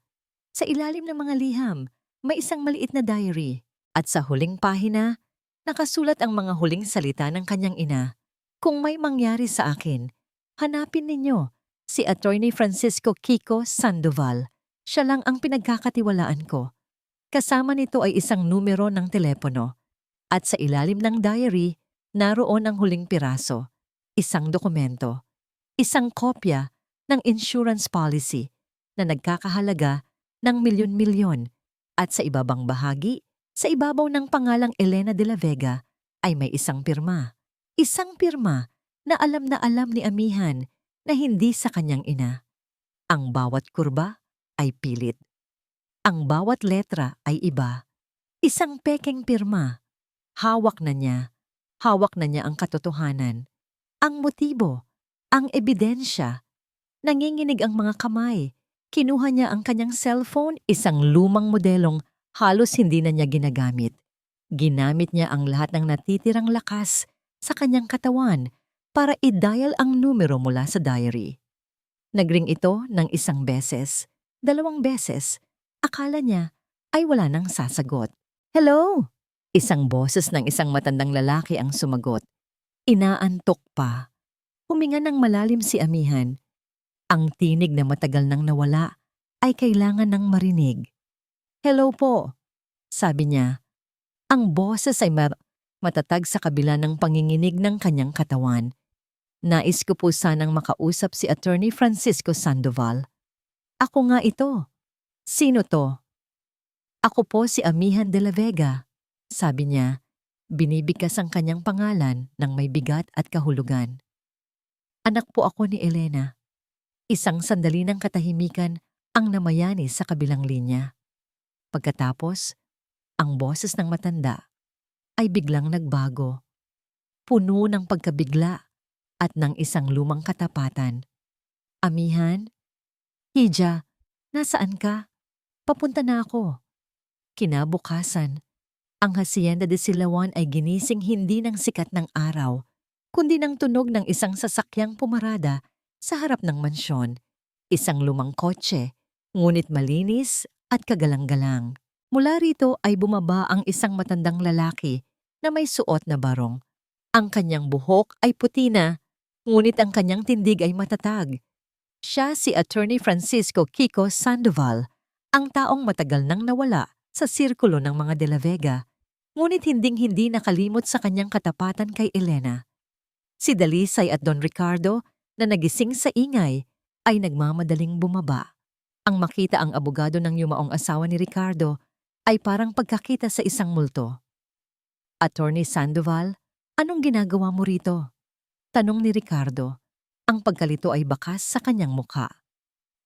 Sa ilalim ng mga liham, may isang maliit na diary at sa huling pahina, nakasulat ang mga huling salita ng kanyang ina. Kung may mangyari sa akin, hanapin ninyo si Attorney Francisco Kiko Sandoval. Siya lang ang pinagkakatiwalaan ko. Kasama nito ay isang numero ng telepono. At sa ilalim ng diary, naroon ang huling piraso, isang dokumento, isang kopya ng insurance policy na nagkakahalaga ng milyon-milyon at sa ibabang bahagi, sa ibabaw ng pangalang Elena de la Vega ay may isang pirma. Isang pirma na alam ni Amihan na hindi sa kanyang ina. Ang bawat kurba ay pilit. Ang bawat letra ay iba. Isang pekeng pirma. Hawak na niya ang katotohanan. Ang motibo, ang ebidensya. Nanginginig ang mga kamay. Kinuha niya ang kanyang cellphone, isang lumang modelong halos hindi na niya ginagamit. Ginamit niya ang lahat ng natitirang lakas sa kanyang katawan para i-dial ang numero mula sa diary. Nagring ito ng isang beses, 2 beses. Akala niya ay wala nang sasagot. Hello! Isang boses ng isang matandang lalaki ang sumagot. Inaantok pa. Huminga ng malalim si Amihan. Ang tinig na matagal nang nawala ay kailangan ng marinig. Hello po, sabi niya. Ang boses ay matatag sa kabila ng panginginig ng kanyang katawan. Nais ko po sanang makausap si Attorney Francisco Sandoval. Ako nga ito. Sino to? Ako po si Amihan de la Vega. Sabi niya, binibigkas ang kanyang pangalan ng may bigat at kahulugan. Anak po ako ni Elena. Isang sandali ng katahimikan ang namayani sa kabilang linya. Pagkatapos, ang boses ng matanda ay biglang nagbago. Puno ng pagkabigla at ng isang lumang katapatan. Amihan? Hija, nasaan ka? Papunta na ako. Kinabukasan, ang Hacienda de Silawan ay ginising hindi ng sikat ng araw, kundi ng tunog ng isang sasakyang pumarada sa harap ng mansyon. Isang lumang kotse, ngunit malinis at kagalang-galang. Mula rito ay bumaba ang isang matandang lalaki na may suot na barong. Ang kanyang buhok ay puti na, ngunit ang kanyang tindig ay matatag. Siya si Attorney Francisco Kiko Sandoval, ang taong matagal nang nawala sa sirkulo ng mga De La Vega, ngunit hinding-hindi nakalimot sa kanyang katapatan kay Elena. Si Dalisay at Don Ricardo na nagising sa ingay ay nagmamadaling bumaba. Ang makita ang abogado ng yumaong asawa ni Ricardo ay parang pagkakita sa isang multo. Attorney Sandoval, anong ginagawa mo rito? Tanong ni Ricardo. Ang pagkalito ay bakas sa kanyang mukha.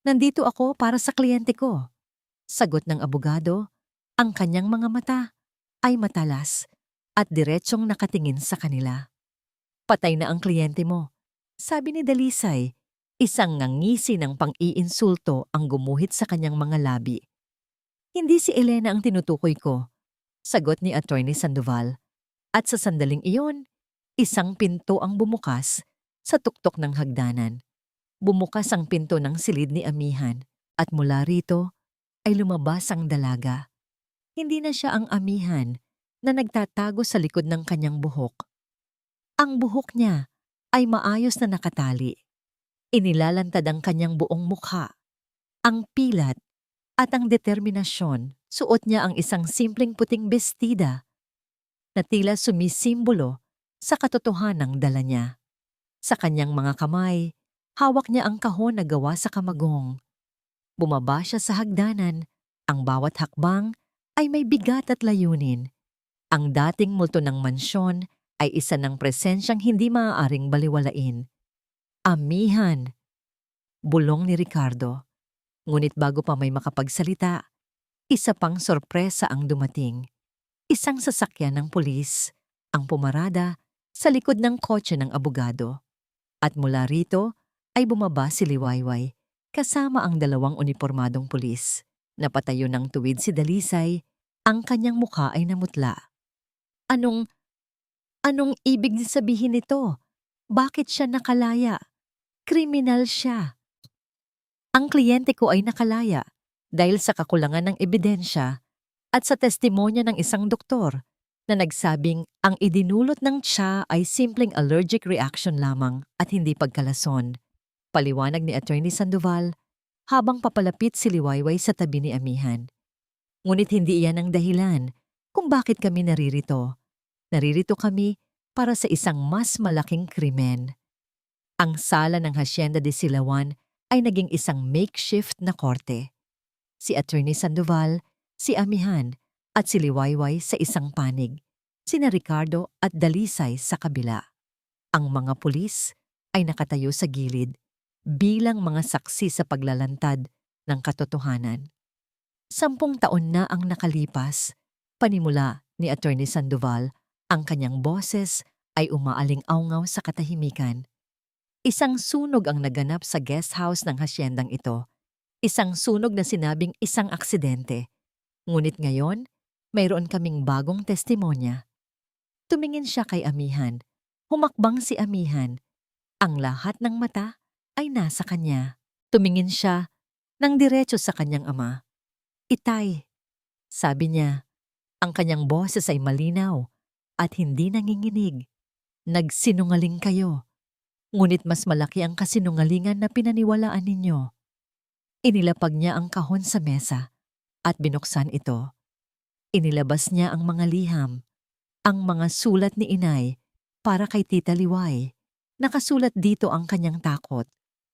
Nandito ako para sa kliyente ko. Sagot ng abogado, ang kanyang mga mata ay matalas at diretsyong nakatingin sa kanila. Patay na ang kliyente mo, sabi ni Dalisay. Isang ngangisi ng pang-iinsulto ang gumuhit sa kanyang mga labi. Hindi si Elena ang tinutukoy ko, sagot ni Attorney Sandoval. At sa sandaling iyon, isang pinto ang bumukas sa tuktok ng hagdanan. Bumukas ang pinto ng silid ni Amihan at mula rito ay lumabas ang dalaga. Hindi na siya ang Amihan na nagtatago sa likod ng kanyang buhok. Ang buhok niya ay maayos na nakatali. Inilalantad ang kanyang buong mukha. Ang pilat at ang determinasyon, suot niya ang isang simpleng puting bestida na tila sumisimbolo sa katotohanang dala niya. Sa kanyang mga kamay, hawak niya ang kahon na gawa sa kamagong. Bumaba siya sa hagdanan, ang bawat hakbang ay may bigat at layunin. Ang dating multo ng mansyon ay isa ng presensyang hindi maaaring baliwalain. Amihan, bulong ni Ricardo. Ngunit bago pa may makapagsalita, isa pang sorpresa ang dumating. Isang sasakyan ng pulis ang pumarada sa likod ng kotse ng abogado. At mula rito ay bumaba si Liwayway kasama ang dalawang unipormadong pulis. Napatayo ng tuwid si Dalisay, ang kanyang mukha ay namutla. Anong ibig sabihin nito? Bakit siya nakalaya? Kriminal siya. Ang kliyente ko ay nakalaya dahil sa kakulangan ng ebidensya at sa testimonya ng isang doktor na nagsabing ang idinulot ng tiya ay simpleng allergic reaction lamang at hindi pagkalason. Paliwanag ni Attorney Sandoval habang papalapit si Liwayway sa tabi ni Amihan. Ngunit hindi iyan ang dahilan kung bakit kami naririto. Naririto kami para sa isang mas malaking krimen. Ang sala ng Hacienda de Silawan ay naging isang makeshift na korte. Si Attorney Sandoval, si Amihan at si Liwayway sa isang panig, sina Ricardo at Dalisay sa kabila. Ang mga pulis ay nakatayo sa gilid bilang mga saksi sa paglalantad ng katotohanan. 10 taon na ang nakalipas, panimula ni Attorney Sandoval, ang kanyang boses ay umaaling-awngaw sa katahimikan. Isang sunog ang naganap sa guest house ng hasyendang ito. Isang sunog na sinabing isang aksidente. Ngunit ngayon, mayroon kaming bagong testimonya. Tumingin siya kay Amihan. Humakbang si Amihan. Ang lahat ng mata ay nasa kanya. Tumingin siya nang diretso sa kanyang ama. Itay, sabi niya. Ang kanyang boses ay malinaw at hindi nanginginig. Nagsinungaling kayo. Ngunit mas malaki ang kasinungalingan na pinaniwalaan ninyo. Inilapag niya ang kahon sa mesa at binuksan ito. Inilabas niya ang mga liham, ang mga sulat ni Inay para kay Tita Liway. Nakasulat dito ang kanyang takot,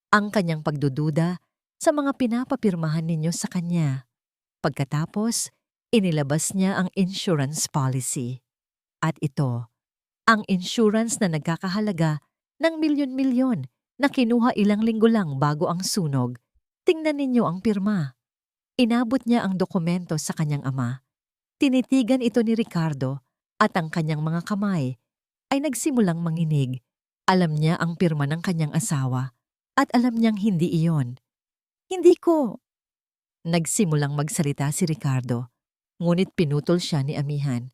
ang kanyang pagdududa sa mga pinapapirmahan ninyo sa kanya. Pagkatapos, inilabas niya ang insurance policy. At ito, ang insurance na nagkakahalaga ng milyon-milyon na kinuha ilang linggo lang bago ang sunog. Tingnan ninyo ang pirma. Inabot niya ang dokumento sa kanyang ama. Tinitigan ito ni Ricardo at ang kanyang mga kamay ay nagsimulang manginig. Alam niya ang pirma ng kanyang asawa at alam niyang hindi iyon. Hindi ko. Nagsimulang magsalita si Ricardo, ngunit pinutol siya ni amihan.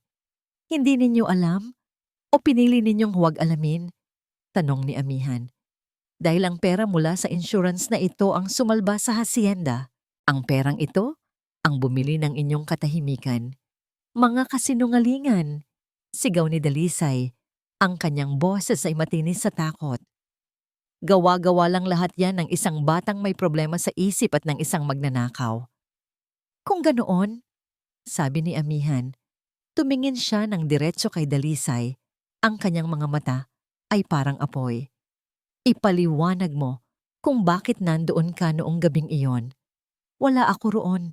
Hindi ninyo alam o pinili ninyong huwag alamin? Tanong ni amihan. Dahil ang pera mula sa insurance na ito ang sumalba sa hacienda. Ang perang ito ang bumili ng inyong katahimikan. Mga kasinungalingan. Sigaw ni Dalisay. Ang kanyang boses ay matinis sa takot. Gawa-gawa lang lahat yan ng isang batang may problema sa isip at ng isang magnanakaw. Kung ganoon, sabi ni amihan, tumingin siya ng diretso kay Dalisay. Ang kanyang mga mata ay parang apoy. Ipaliwanag mo kung bakit nandoon ka noong gabing iyon. Wala ako roon.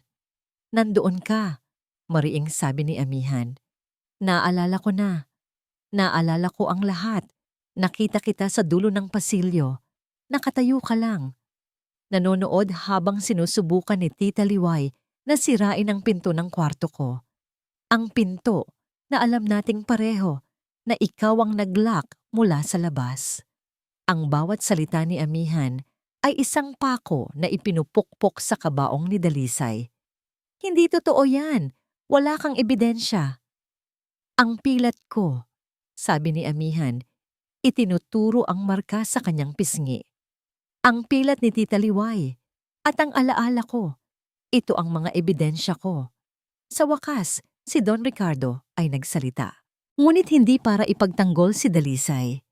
Nandoon ka, mariing sabi ni amihan. Naalala ko na. Naalala ko ang lahat. Nakita kita sa dulo ng pasilyo. Nakatayo ka lang. Nanonood habang sinusubukan ni Tita Liway na sirain ang pinto ng kwarto ko. Ang pinto na alam nating pareho na ikaw ang nag-lock mula sa labas. Ang bawat salita ni amihan ay isang pako na ipinupukpok sa kabaong ni Dalisay. Hindi totoo yan. Wala kang ebidensya. Ang pilat ko, sabi ni amihan, itinuturo ang marka sa kanyang pisngi. Ang pilat ni Tita Liway at ang alaala ko. Ito ang mga ebidensya ko. Sa wakas, si Don Ricardo ay nagsalita. Ngunit hindi para ipagtanggol si Dalisay.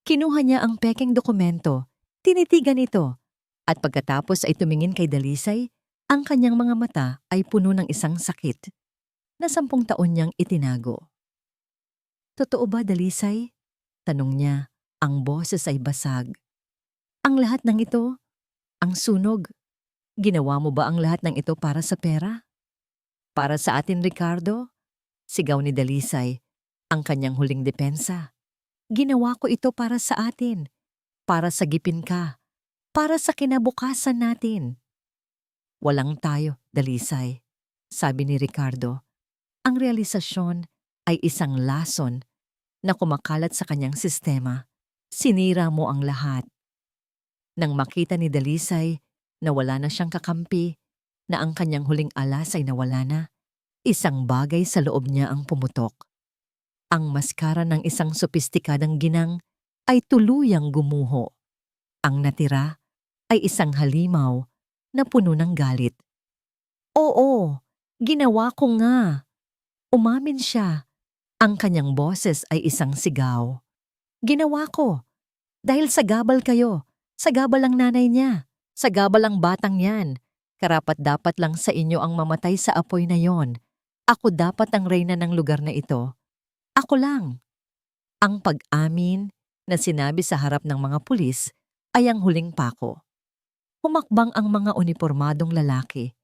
Kinuha niya ang pekeng dokumento, tinitigan ito, at pagkatapos ay tumingin kay Dalisay, ang kanyang mga mata ay puno ng isang sakit na 10 taon niyang itinago. Totoo ba, Dalisay? Tanong niya, ang boses ay basag. Ang lahat ng ito, ang sunog, ginawa mo ba ang lahat ng ito para sa pera? Para sa atin, Ricardo? Sigaw ni Dalisay, ang kanyang huling depensa. Ginawa ko ito para sa atin, para sagipin ka, para sa kinabukasan natin. Walang tayo, Dalisay, sabi ni Ricardo. Ang realisasyon ay isang lason na kumakalat sa kanyang sistema. Sinira mo ang lahat. Nang makita ni Dalisay na wala na siyang kakampi, na ang kanyang huling alas ay nawala na, isang bagay sa loob niya ang pumutok. Ang maskara ng isang sopistikadang ginang ay tuluyang gumuho. Ang natira ay isang halimaw na puno ng galit. Oo, ginawa ko nga. Umamin siya. Ang kanyang boses ay isang sigaw. Ginawa ko. Dahil sagabal kayo. Sagabal ang nanay niya. Sagabal ang batang yan. Karapat-dapat lang sa inyo ang mamatay sa apoy na yon. Ako dapat ang reyna ng lugar na ito. Ako lang. Ang pag-amin na sinabi sa harap ng mga pulis ay ang huling pako. Humakbang ang mga unipormadong lalaki.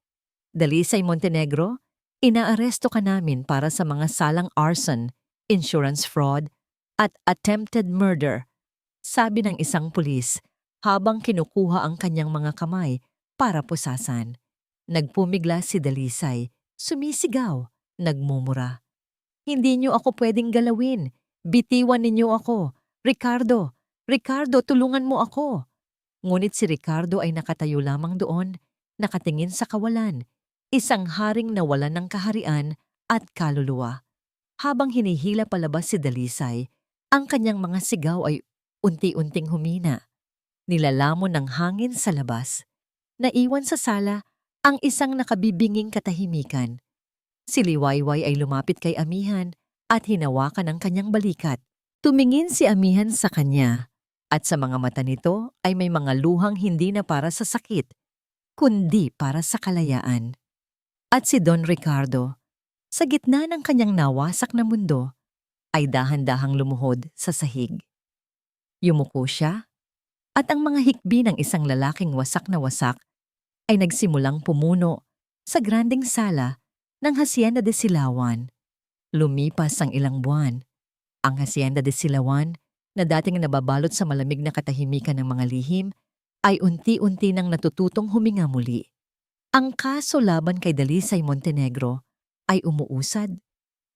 Dalisay Montenegro, inaaresto ka namin para sa mga salang arson, insurance fraud, at attempted murder, sabi ng isang pulis habang kinukuha ang kanyang mga kamay para pusasan. Nagpumigla si Dalisay, sumisigaw, nagmumura. Hindi niyo ako pwedeng galawin. Bitiwan ninyo ako. Ricardo, Ricardo, tulungan mo ako. Ngunit si Ricardo ay nakatayo lamang doon, nakatingin sa kawalan, isang haring nawalan ng kaharian at kaluluwa. Habang hinihila palabas si Dalisay, ang kanyang mga sigaw ay unti-unting humina. Nilalamon ng hangin sa labas. Naiwan sa sala ang isang nakabibinging katahimikan. Si Liwayway ay lumapit kay amihan at hinawakan ang kanyang balikat. Tumingin si amihan sa kanya at sa mga mata nito ay may mga luhang hindi na para sa sakit, kundi para sa kalayaan. At si Don Ricardo, sa gitna ng kanyang nawasak na mundo, ay dahan-dahang lumuhod sa sahig. Yumuko siya at ang mga hikbi ng isang lalaking wasak na wasak ay nagsimulang pumuno sa granding sala ng Hacienda de Silawan. Lumipas ang ilang buwan. Ang Hacienda de Silawan, na dating nababalot sa malamig na katahimikan ng mga lihim, ay unti-unti nang natututong huminga muli. Ang kaso laban kay Dalisay Montenegro ay umuusad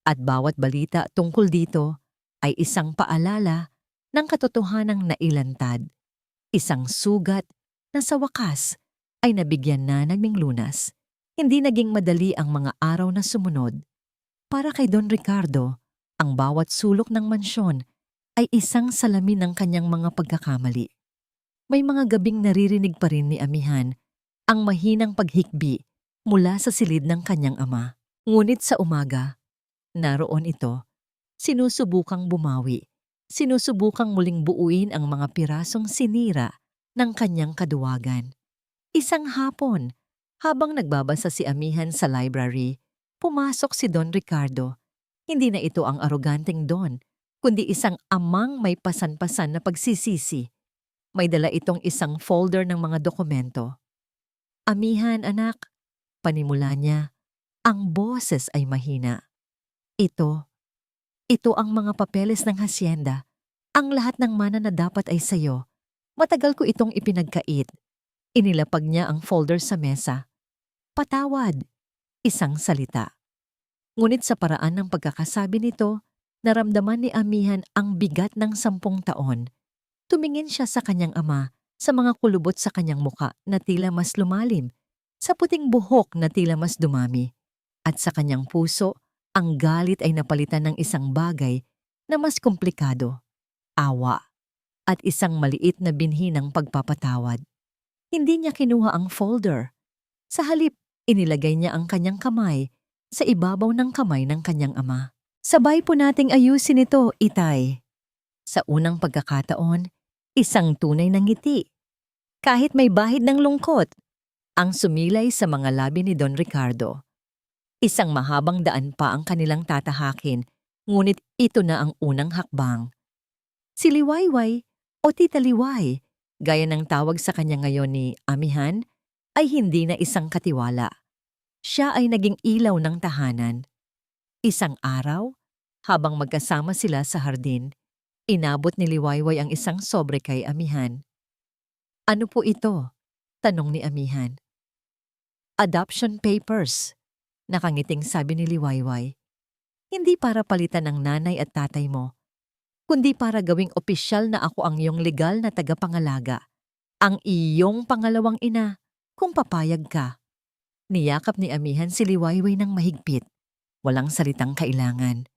at bawat balita tungkol dito ay isang paalala ng katotohanang nailantad. Isang sugat na sa wakas ay nabigyan na ng lunas. Hindi naging madali ang mga araw na sumunod. Para kay Don Ricardo, ang bawat sulok ng mansyon ay isang salamin ng kanyang mga pagkakamali. May mga gabing naririnig pa rin ni Amihan ang mahinang paghikbi mula sa silid ng kanyang ama. Ngunit sa umaga, naroon ito, sinusubukang bumawi, sinusubukang muling buuin ang mga pirasong sinira ng kanyang kaduwagan. Isang hapon, habang nagbabasa si Amihan sa library, pumasok si Don Ricardo. Hindi na ito ang aroganteng Don, kundi isang amang may pasan-pasan na pagsisisi. May dala itong isang folder ng mga dokumento. "Amihan, anak," panimula niya. Ang boses ay mahina. Ito ang mga papeles ng hacienda. Ang lahat ng mana na dapat ay sayo. Matagal ko itong ipinagkait. Inilapag niya ang folder sa mesa. "Patawad," isang salita. Ngunit sa paraan ng pagkakasabi nito, naramdaman ni Amihan ang bigat ng 10 taon. Tumingin siya sa kanyang ama, sa mga kulubot sa kanyang muka na tila mas lumalim, sa puting buhok na tila mas dumami, at sa kanyang puso, ang galit ay napalitan ng isang bagay na mas komplikado, awa, at isang maliit na binhi ng pagpapatawad. Hindi niya kinuha ang folder. Sa halip, inilagay niya ang kanyang kamay sa ibabaw ng kamay ng kanyang ama. "Sabay po nating ayusin ito, Itay." Sa unang pagkakataon, isang tunay na ngiti, kahit may bahid ng lungkot, ang sumilay sa mga labi ni Don Ricardo. Isang mahabang daan pa ang kanilang tatahakin, ngunit ito na ang unang hakbang. Si Liwayway o Tita Liway, gaya ng tawag sa kanya ngayon ni Amihan, ay hindi na isang katiwala. Siya ay naging ilaw ng tahanan. Isang araw, habang magkasama sila sa hardin, inabot ni Liwayway ang isang sobre kay Amihan. "Ano po ito?" tanong ni Amihan. "Adoption papers," nakangiting sabi ni Liwayway. "Hindi para palitan ng nanay at tatay mo, kundi para gawing opisyal na ako ang iyong legal na tagapangalaga, ang iyong pangalawang ina, kung papayag ka." Niyakap ni Amihan si Liwayway ng mahigpit. Walang salitang kailangan.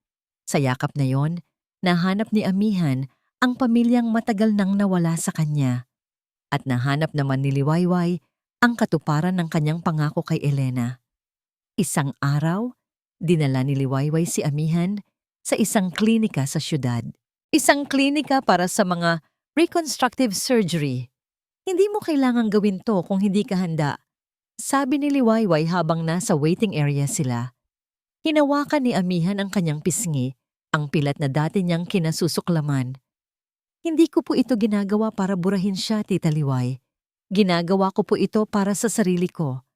Sa yakap na yon, nahanap ni Amihan ang pamilyang matagal nang nawala sa kanya. At nahanap naman ni Liwayway ang katuparan ng kanyang pangako kay Elena. Isang araw, dinala ni Liwayway si Amihan sa isang klinika sa syudad. Isang klinika para sa mga reconstructive surgery. "Hindi mo kailangang gawin to kung hindi ka handa," sabi ni Liwayway habang nasa waiting area sila. Hinawakan ni Amihan ang kanyang pisngi, ang pilat na dati niyang kinasusuklaman. "Hindi ko po ito ginagawa para burahin siya, Tita Liway. Ginagawa ko po ito para sa sarili ko,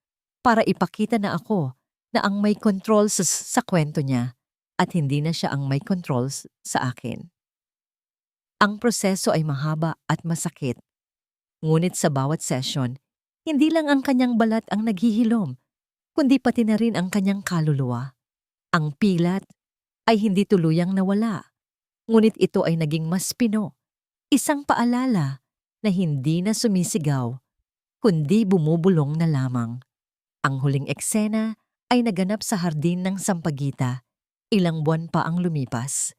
para ipakita na ako na ang may control sa kwento niya at hindi na siya ang may control sa akin." Ang proseso ay mahaba at masakit. Ngunit sa bawat session, hindi lang ang kanyang balat ang naghihilom, kundi pati na rin ang kanyang kaluluwa. Ang pilat ay hindi tuluyang nawala, ngunit ito ay naging mas pino. Isang paalala na hindi na sumisigaw, kundi bumubulong na lamang. Ang huling eksena ay naganap sa hardin ng Sampaguita. Ilang buwan pa ang lumipas.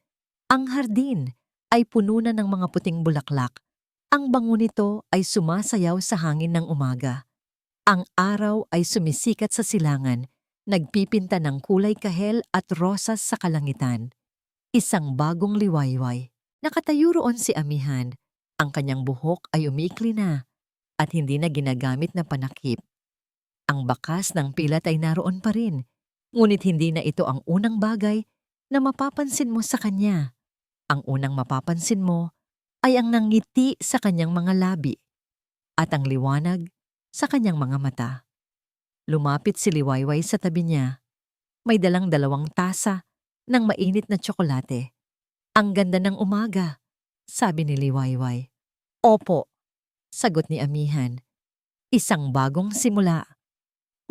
Ang hardin ay puno na ng mga puting bulaklak. Ang bango nito ay sumasayaw sa hangin ng umaga. Ang araw ay sumisikat sa silangan, nagpipinta ng kulay kahel at rosas sa kalangitan. Isang bagong Liwayway. Nakatayo roon si Amihan. Ang kanyang buhok ay umiikli na at hindi na ginagamit na panakip. Ang bakas ng pilat ay naroon pa rin, ngunit hindi na ito ang unang bagay na mapapansin mo sa kanya. Ang unang mapapansin mo ay ang nangiti sa kanyang mga labi at ang liwanag sa kanyang mga mata. Lumapit si Liwayway sa tabi niya. May dalang 2 tasa ng mainit na tsokolate. Ang ganda ng umaga, sabi ni Liwayway. Opo, sagot ni Amihan. Isang bagong simula.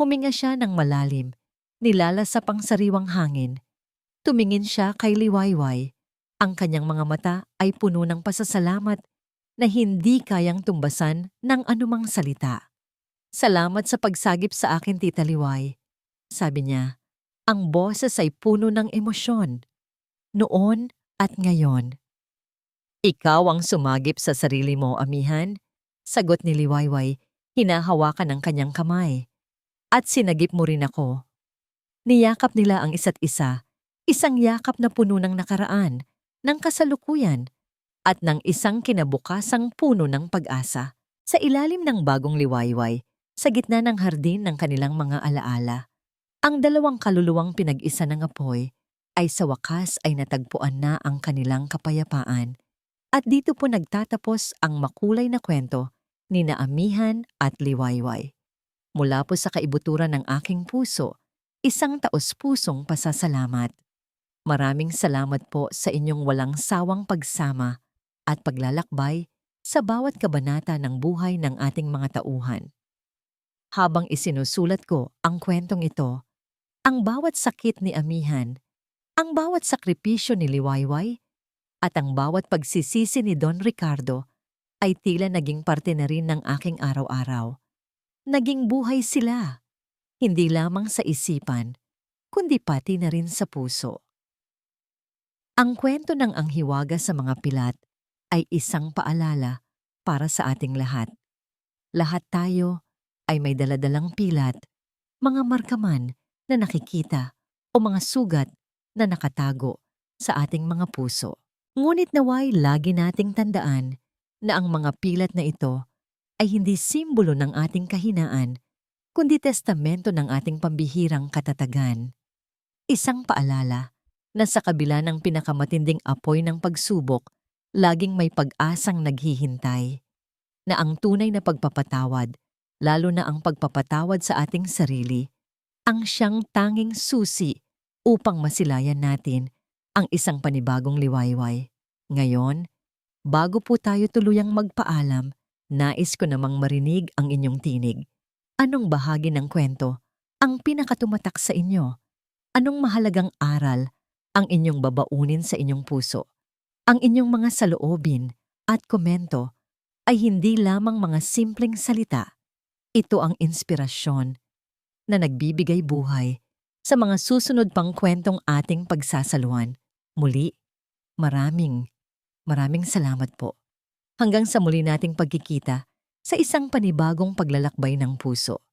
Huminga siya ng malalim, nilalasap ang sariwang hangin. Tumingin siya kay Liwayway. Ang kanyang mga mata ay puno ng pasasalamat na hindi kayang tumbasan ng anumang salita. Salamat sa pagsagip sa akin, Tita Liway, sabi niya. Ang boses ay puno ng emosyon. Noon at ngayon. Ikaw ang sumagip sa sarili mo, Amihan, sagot ni Liwayway, hinahawakan ang kanyang kamay. At sinagip mo rin ako. Niyakap nila ang isa't isa, isang yakap na puno ng nakaraan, ng kasalukuyan, at ng isang kinabukasang puno ng pag-asa. Sa ilalim ng bagong Liwayway, sa gitna ng hardin ng kanilang mga alaala, ang dalawang kaluluwang pinag-isa ng apoy ay sa wakas ay natagpuan na ang kanilang kapayapaan. At dito po nagtatapos ang makulay na kwento ni Amihan at Liwayway. Mula po sa kaibuturan ng aking puso, isang taos-pusong pasasalamat. Maraming salamat po sa inyong walang sawang pagsama at paglalakbay sa bawat kabanata ng buhay ng ating mga tauhan. Habang isinusulat ko ang kwentong ito, ang bawat sakit ni Amihan, ang bawat sakripisyo ni Liwayway, at ang bawat pagsisisi ni Don Ricardo ay tila naging parte na rin ng aking araw-araw. Naging buhay sila, hindi lamang sa isipan, kundi pati na rin sa puso. Ang kwento ng Ang Hiwaga sa Mga Pilat ay isang paalala para sa ating lahat. Lahat tayo ay may daladalang pilat, mga markaman na nakikita o mga sugat na nakatago sa ating mga puso. Ngunit naway lagi nating tandaan na ang mga pilat na ito ay hindi simbolo ng ating kahinaan, kundi testamento ng ating pambihirang katatagan. Isang paalala na sa kabila ng pinakamatinding apoy ng pagsubok, laging may pag-asang naghihintay. Na ang tunay na pagpapatawad, lalo na ang pagpapatawad sa ating sarili, ang siyang tanging susi upang masilayan natin ang isang panibagong Liwayway. Ngayon, bago po tayo tuluyang magpaalam, nais ko namang marinig ang inyong tinig. Anong bahagi ng kwento ang pinakatumatak sa inyo? Anong mahalagang aral ang inyong babaunin sa inyong puso? Ang inyong mga saloobin at komento ay hindi lamang mga simpleng salita. Ito ang inspirasyon na nagbibigay buhay sa mga susunod pang kwentong ating pagsasaluhan. Muli, maraming salamat po. Hanggang sa muli nating pagkikita sa isang panibagong paglalakbay ng puso.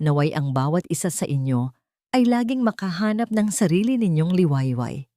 Naway ang bawat isa sa inyo ay laging makahanap ng sarili ninyong Liwayway.